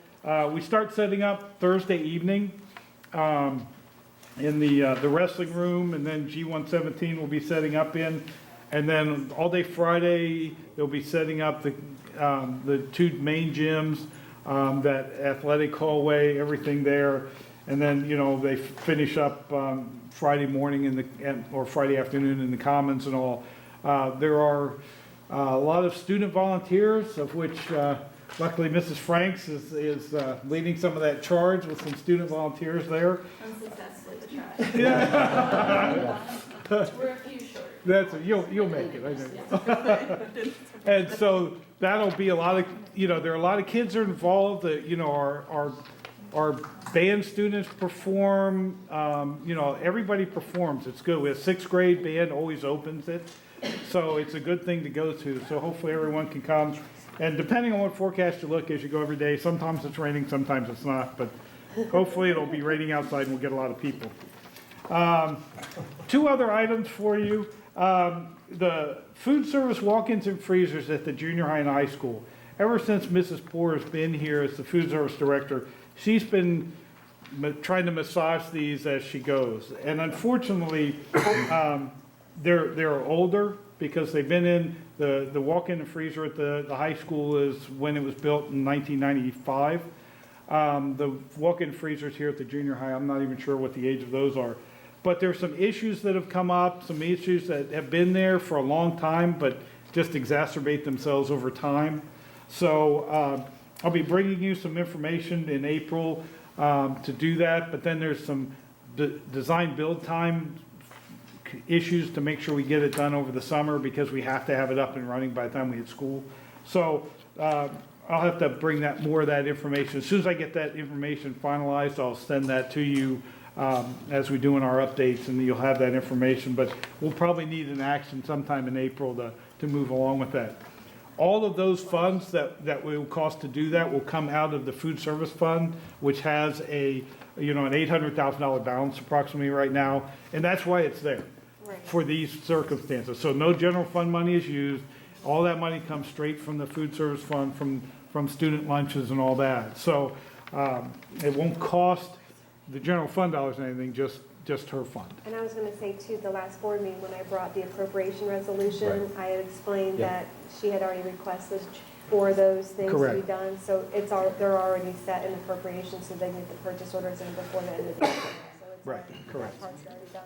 We start setting up Thursday evening in the wrestling room, and then G117 will be setting up in. And then all day Friday, they'll be setting up the 2 main gyms, that athletic hallway, everything there. And then, they finish up Friday morning or Friday afternoon in the Commons and all. There are a lot of student volunteers, of which luckily Mrs. Franks is leading some of that charge with some student volunteers there. Unsuccessfully, but try. Yeah. We're a few short. That's it. You'll make it, I know. And so that'll be a lot of, there are a lot of kids are involved. Our band students perform. Everybody performs. It's good. We have 6th grade band always opens it, so it's a good thing to go to. So hopefully everyone can come. And depending on what forecast you look as you go every day, sometimes it's raining, sometimes it's not. But hopefully it'll be raining outside and we'll get a lot of people. 2 other items for you. The food service walk-ins and freezers at the junior high and high school. Ever since Mrs. Poor has been here as the food service director, she's been trying to massage these as she goes. And unfortunately, they're older because they've been in the walk-in and freezer at the high school is when it was built in 1995. The walk-in freezers here at the junior high, I'm not even sure what the age of those are. But there's some issues that have come up, some issues that have been there for a long time, but just exacerbate themselves over time. So I'll be bringing you some information in April to do that, but then there's some design build time issues to make sure we get it done over the summer because we have to have it up and running by the time we hit school. So I'll have to bring more of that information. As soon as I get that information finalized, I'll send that to you as we do in our updates, and you'll have that information. But we'll probably need an action sometime in April to move along with that. All of those funds that will cost to do that will come out of the food service fund, which has an $800,000 balance approximately right now, and that's why it's there for these circumstances. So no general fund money is used. All that money comes straight from the food service fund, from student lunches and all that. So it won't cost the general fund dollars or anything, just her fund. And I was going to say too, the last board meeting when I brought the appropriation resolution, Right. I had explained that she had already requested for those things to be Correct. done. So they're already set in appropriation, so they get the purchase orders in before the end of the year. So it's Right, already, correct. that part's already done.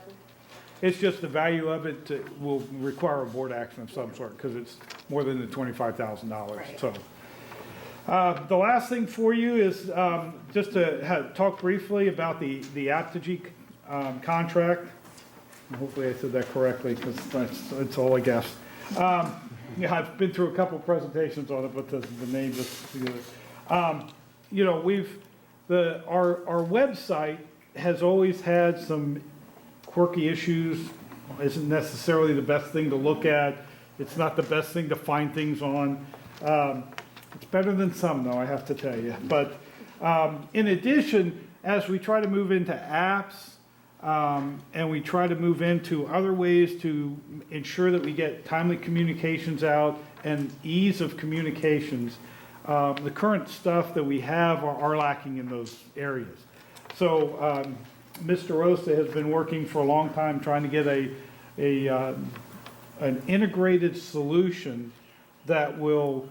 It's just the value of it will require a board action of some sort because it's more than the $25,000. Right. So the last thing for you is just to talk briefly about the Apogee contract. Hopefully I said that correctly because that's all I guess. Yeah, I've been through a couple of presentations on it, but the name just together. Our website has always had some quirky issues. Isn't necessarily the best thing to look at. It's not the best thing to find things on. It's better than some, though, I have to tell you. But in addition, as we try to move into apps and we try to move into other ways to ensure that we get timely communications out and ease of communications, the current stuff that we have are lacking in those areas. So Mr. Rosa has been working for a long time trying to get an integrated solution that will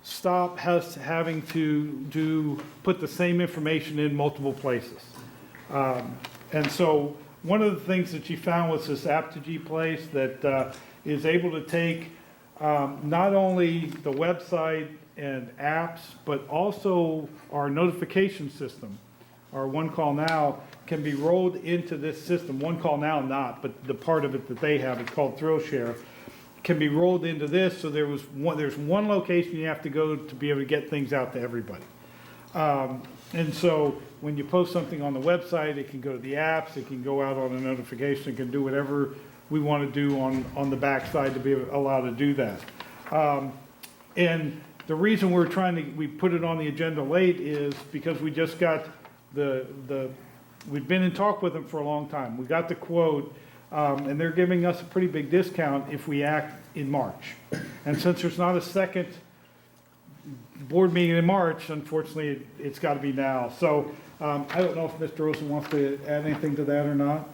stop us having to put the same information in multiple places. And so one of the things that she found was this Apogee place that is able to take not only the website and apps, but also our notification system. Our One Call Now can be rolled into this system. One Call Now not, but the part of it that they have, it's called ThrillShare, can be rolled into this. So there's one location you have to go to be able to get things out to everybody. And so when you post something on the website, it can go to the apps, it can go out on a notification, it can do whatever we want to do on the backside to be allowed to do that. And the reason we put it on the agenda late is because we just got we've been in talk with them for a long time. We got the quote, and they're giving us a pretty big discount if we act in March. And since there's not a second board meeting in March, unfortunately, it's got to be now. So I don't know if Mr. Olson wants to add anything to that or not.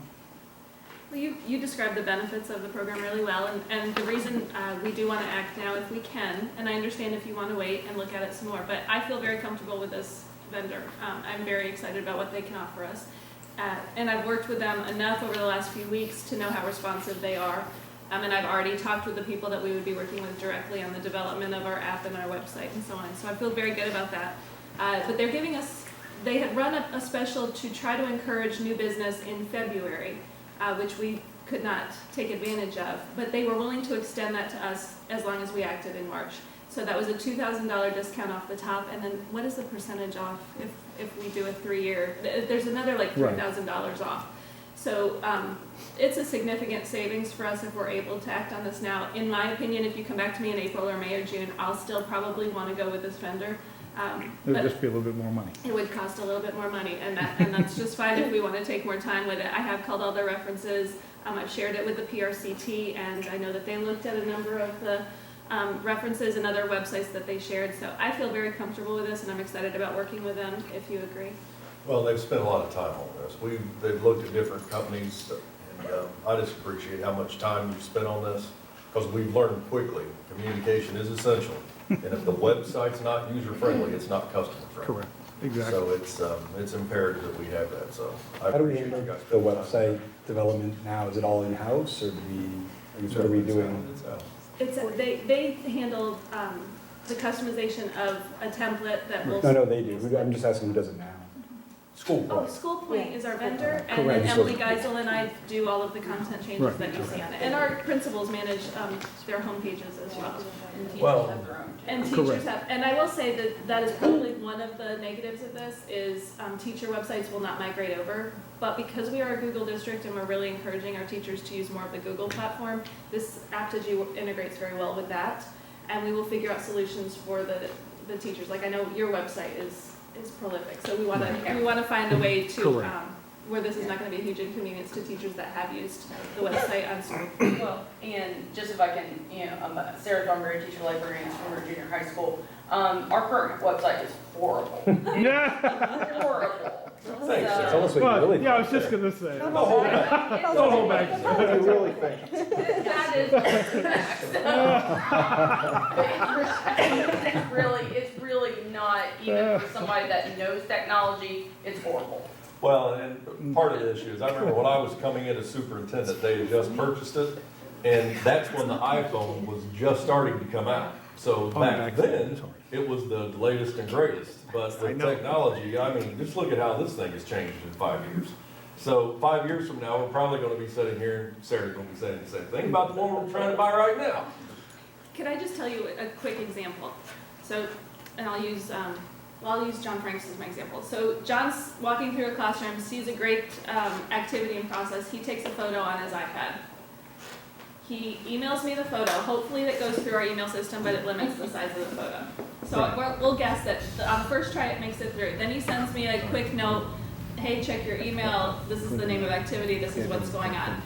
Well, you described the benefits of the program really well, and the reason we do want to act now if we can, and I understand if you want to wait and look at it some more, but I feel very comfortable with this vendor. I'm very excited about what they can offer us. And I've worked with them enough over the last few weeks to know how responsive they are. And I've already talked with the people that we would be working with directly on the development of our app and our website and so on. So I feel very good about that. But they're giving us, they had run a special to try to encourage new business in February, which we could not take advantage of. But they were willing to extend that to us as long as we acted in March. So that was a $2,000 discount off the top, and then what is the percentage off if we do a 3-year? There's another like $3,000 off. So it's a significant savings for us if we're able to act on this now. In my opinion, if you come back to me in April or May or June, I'll still probably want to go with this vendor. It would just be a little bit more money. It would cost a little bit more money, and that's just fine if we want to take more time with it. I have called all their references. I've shared it with the PRCT, and I know that they looked at a number of the references and other websites that they shared. So I feel very comfortable with this, and I'm excited about working with them, if you agree. Well, they've spent a lot of time on this. They've looked at different companies, and I just appreciate how much time you've spent on this, because we've learned quickly, communication is essential. And if the website's not user-friendly, it's not customer-friendly. Correct, exactly. So it's imperative that we have that, so I How do we appreciate you handle guys. the website development now? Is it all in-house, or do we, I guess, what are we doing? They handle the customization of a template that will. No, they do. I'm just asking who does it now. School Oh, Point. School Point is our vendor, and Correct. then Emily Geisel and I do all of the content changes Right. that you see on it. And our principals manage their home pages as well. Well, And teachers Correct. have, and I will say that that is probably one of the negatives of this, is teacher websites will not migrate over. But because we are a Google district and we're really encouraging our teachers to use more of the Google platform, this Aptitude integrates very well with that. And we will figure out solutions for the teachers. Like, I know your website is prolific, so we want to find a way to, Correct. where this is not going to be a huge inconvenience to teachers that have used the website on school. Well, and just if I can, I'm Sarah Thornberry, teacher librarian at Springboro Junior High School. Our current website is horrible. Horrible. Thanks, Sarah. Tell us what you Well, really yeah, I think. was just gonna say. Don't hold back. Don't hold back. What do you really think? That is it's really not, even for somebody that knows technology, it's horrible. Well, and part of the issue is, I remember when I was coming in as superintendent, they had just purchased it, and that's when the iPhone was just starting to come out. So back then, it was the latest and greatest, but the technology, I mean, just look at how this thing has changed in 5 years. So 5 years from now, we're probably gonna be sitting here, and Sarah's gonna be saying the same thing about the one we're trying to buy right now. Can I just tell you a quick example? So, and I'll use John Franks as my example. So John's walking through a classroom, sees a great activity and process. He takes a photo on his iPad. He emails me the photo. Hopefully that goes through our email system, but it limits the size of the photo. So we'll guess that on the first try it makes it through. Then he sends me a quick note, hey, check your email. This is the name of activity. This is what's going on.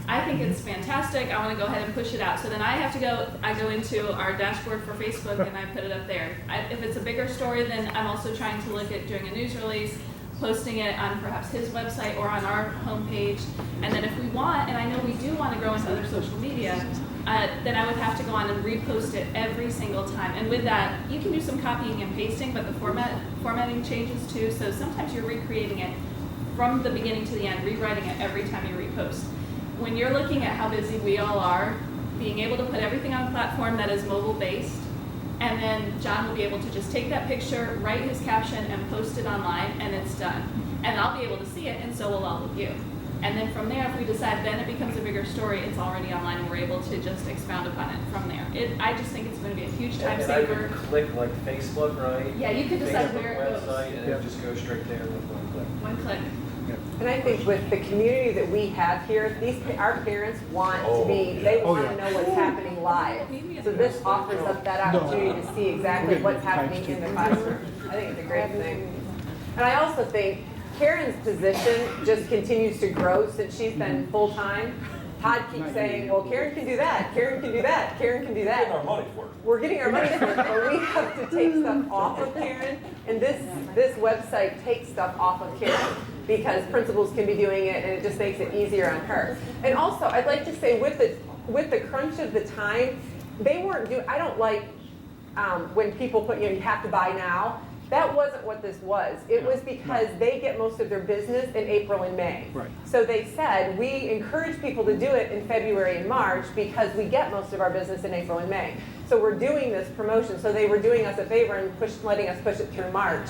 I think it's fantastic. I want to go ahead and push it out. So then I go into our dashboard for Facebook and I put it up there. If it's a bigger story, then I'm also trying to look at doing a news release, posting it on perhaps his website or on our homepage. And then if we want, and I know we do want to grow into other social media, then I would have to go on and repost it every single time. And with that, you can do some copying and pasting, but the formatting changes too. So sometimes you're recreating it from the beginning to the end, rewriting it every time you repost. When you're looking at how busy we all are, being able to put everything on a platform that is mobile-based, and then John will be able to just take that picture, write his caption, and post it online, and it's done. And I'll be able to see it, and so will all of you. And then from there, if we decide then it becomes a bigger story, it's already online, and we're able to just expound upon it from there. I just think it's going to be a huge time And I saver. could click like Facebook, right? Yeah, you could decide Facebook where it goes. website, and it just goes straight there with one click. One click. And I think with the community that we have here, our parents want to be, they want to know what's happening live. So this offers up that opportunity to see exactly what's happening in the classroom. I think it's a great thing. And I also think Karen's position just continues to grow since she's been full-time. Todd keeps saying, well, Karen can do that, Karen can do that, Karen can do We're getting that. our money's worth. We're getting our money's worth, but we have to take stuff off of Karen. And this website takes stuff off of Karen because principals can be doing it and it just makes it easier on her. And also, I'd like to say with the crunch of the time, they weren't doing, I don't like when people put, you have to buy now. That wasn't what this was. It was because they get most of their business in April and May. Right. So they said, we encourage people to do it in February and March because we get most of our business in April and May. So we're doing this promotion. So they were doing us a favor and letting us push it through March.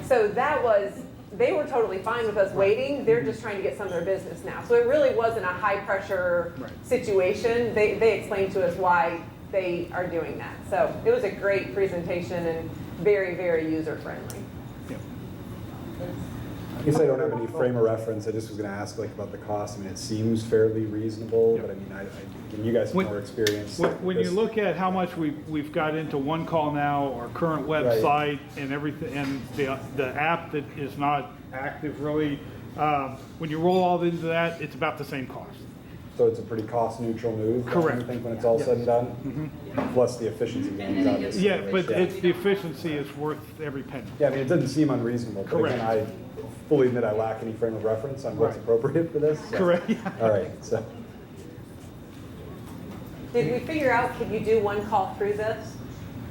So they were totally fine with us waiting. They're just trying to get some of their business now. So it really wasn't a high pressure situation. They explained to us why they are doing that. So it was a great presentation and very, very user-friendly. I guess I don't have any frame of reference. I just was going to ask about the cost. I mean, it seems fairly reasonable, but I mean, again, you guys have more experience. When you look at how much we've got into One Call Now, our current website, and everything, and the app that is not active really, when you roll all into that, it's about the same cost. So it's a pretty cost-neutral move, I Correct. think, when it's all said and done? Plus the efficiency gains, obviously. Yeah, but which, it's, the efficiency is worth every penny. Yeah, I mean, it doesn't seem unreasonable, but Correct. again, I fully admit I lack any frame of reference on what's Right. appropriate for this. so- Correct. All right, so, Did we figure out, could you do one call through this?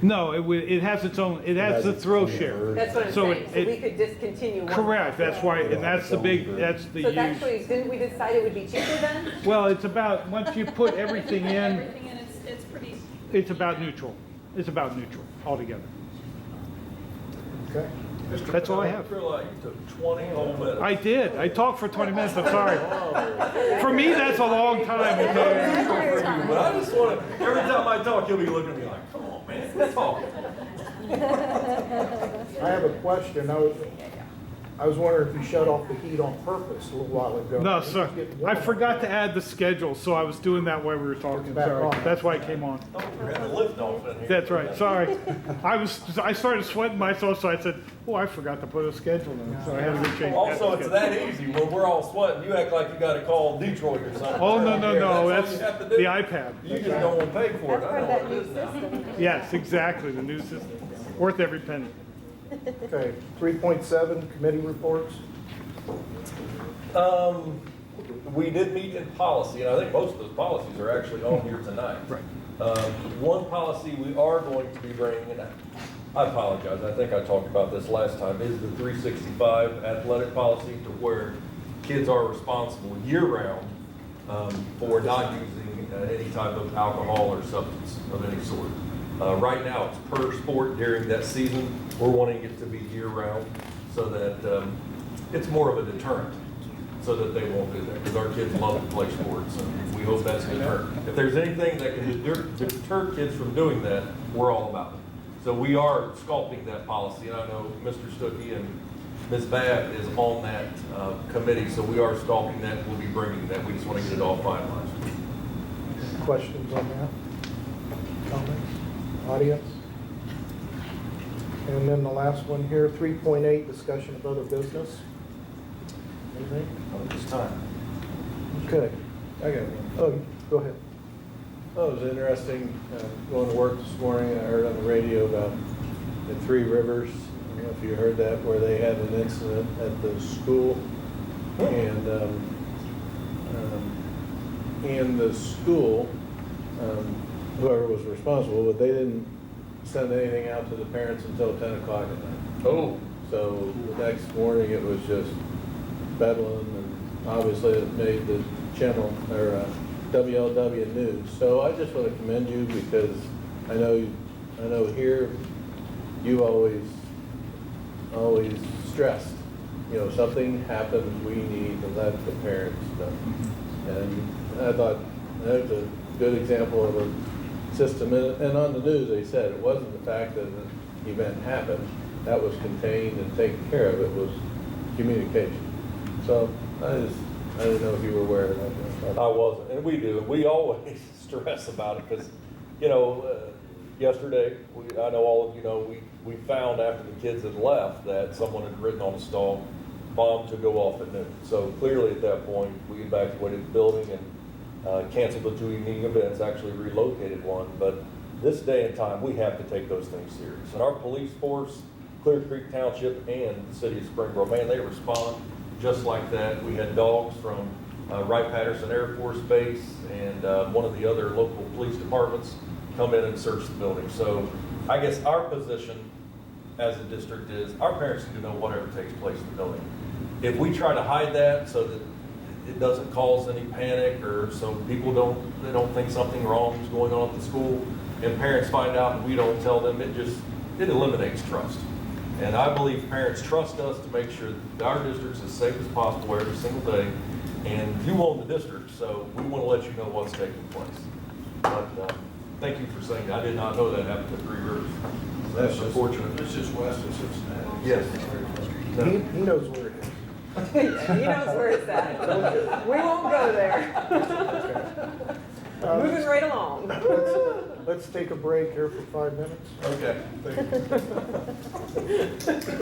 No, it has its own, it has the its throw own share. version. That's what I'm So saying, so we could discontinue one. Correct, that's why, and that's the big, that's the So use. actually, didn't we decide it would be cheaper then? Well, it's about, once you put everything in, Everything in, it's pretty. it's about neutral. It's about neutral altogether. Okay. That's all I have. I feel like you took 20 whole minutes. I did. I talked for 20 minutes, I'm sorry. For me, that's a long time, okay? But I just want to, every time I talk, you'll be looking at me like, come on, man, let's talk. I have a question. I was wondering if you shut off the heat on purpose a little while ago. No, It's sir. getting I warmer. forgot to add the schedule, so I was doing that while we were talking, It's back sorry. on. That's why it came on. Oh, we had the lift off in here. That's right, sorry. I started sweating myself, so I said, oh, I forgot to put a schedule in, so I had to go change. Also, it's that easy. When we're all sweating, you act like you got to call Detroit or something. Oh, no, no, no, That's that's all you have to do. the iPad. You just don't want to pay for it. I know what it is now. Yes, exactly, the new system. Worth every penny. Okay, 3.7, committee reports. We did meet in policy, and I think most of those policies are actually on here tonight. Right. One policy we are going to be bringing, and I apologize, I think I talked about this last time, is the 365 athletic policy, to where kids are responsible year-round for not using any type of alcohol or substance of any sort. Right now, it's per sport during that season. We're wanting it to be year-round so that it's more of a deterrent, so that they won't do that, because our kids love to play sports, and we hope that's a deterrent. If there's anything that can deter kids from doing that, we're all about it. So we are sculpting that policy, and I know Mr. Stuckey and Ms. Babb is on that committee, so we are sculpting that, we'll be bringing that, we just want to get it all finalized. Questions on that? Comments? Audience? And then the last one here, 3.8, discussion of other business. Anything? At this time. Okay. I got one. Oh, go ahead. Oh, it was interesting, going to work this morning, I heard on the radio about the Three Rivers. I don't know if you heard that, where they had an incident at the school. And in the school, whoever was responsible, but they didn't send anything out to the parents until 10 o'clock at night. Oh. So the next morning, it was just bedlam, and obviously it made the channel, or WLW News. So I just want to commend you, because I know here, you always stressed, something happens, we need to let the parents know. And I thought that was a good example of a system. And on the news, they said it wasn't the fact that an event happened, that was contained and taken care of, it was communication. So I didn't know if you were aware of that. I wasn't, and we do, and we always stress about it, because, yesterday, I know all of you know, we found after the kids had left that someone had written on the stall, bomb to go off at noon. So clearly at that point, we evacuated the building and canceled the 2 evening events, actually relocated one. But this day and time, we have to take those things serious. And our police force, Clear Creek Township and the city of Springboro, man, they respond just like that. We had dogs from Wright-Patterson Air Force Base and one of the other local police departments come in and search the building. So I guess our position as a district is our parents need to know whatever takes place in the building. If we try to hide that so that it doesn't cause any panic, or so people don't think something wrong is going on at the school, and parents find out and we don't tell them, it eliminates trust. And I believe parents trust us to make sure that our district's as safe as possible every single day. And you own the district, so we want to let you know what's taking place. But thank you for saying that. I did not know that happened at Three Rivers. So that's unfortunate. It's just west of Cincinnati. Yes. He knows where it is. He knows where it's at. We won't go there. Moving right along. Let's take a break here for 5 minutes. Okay. Thank you.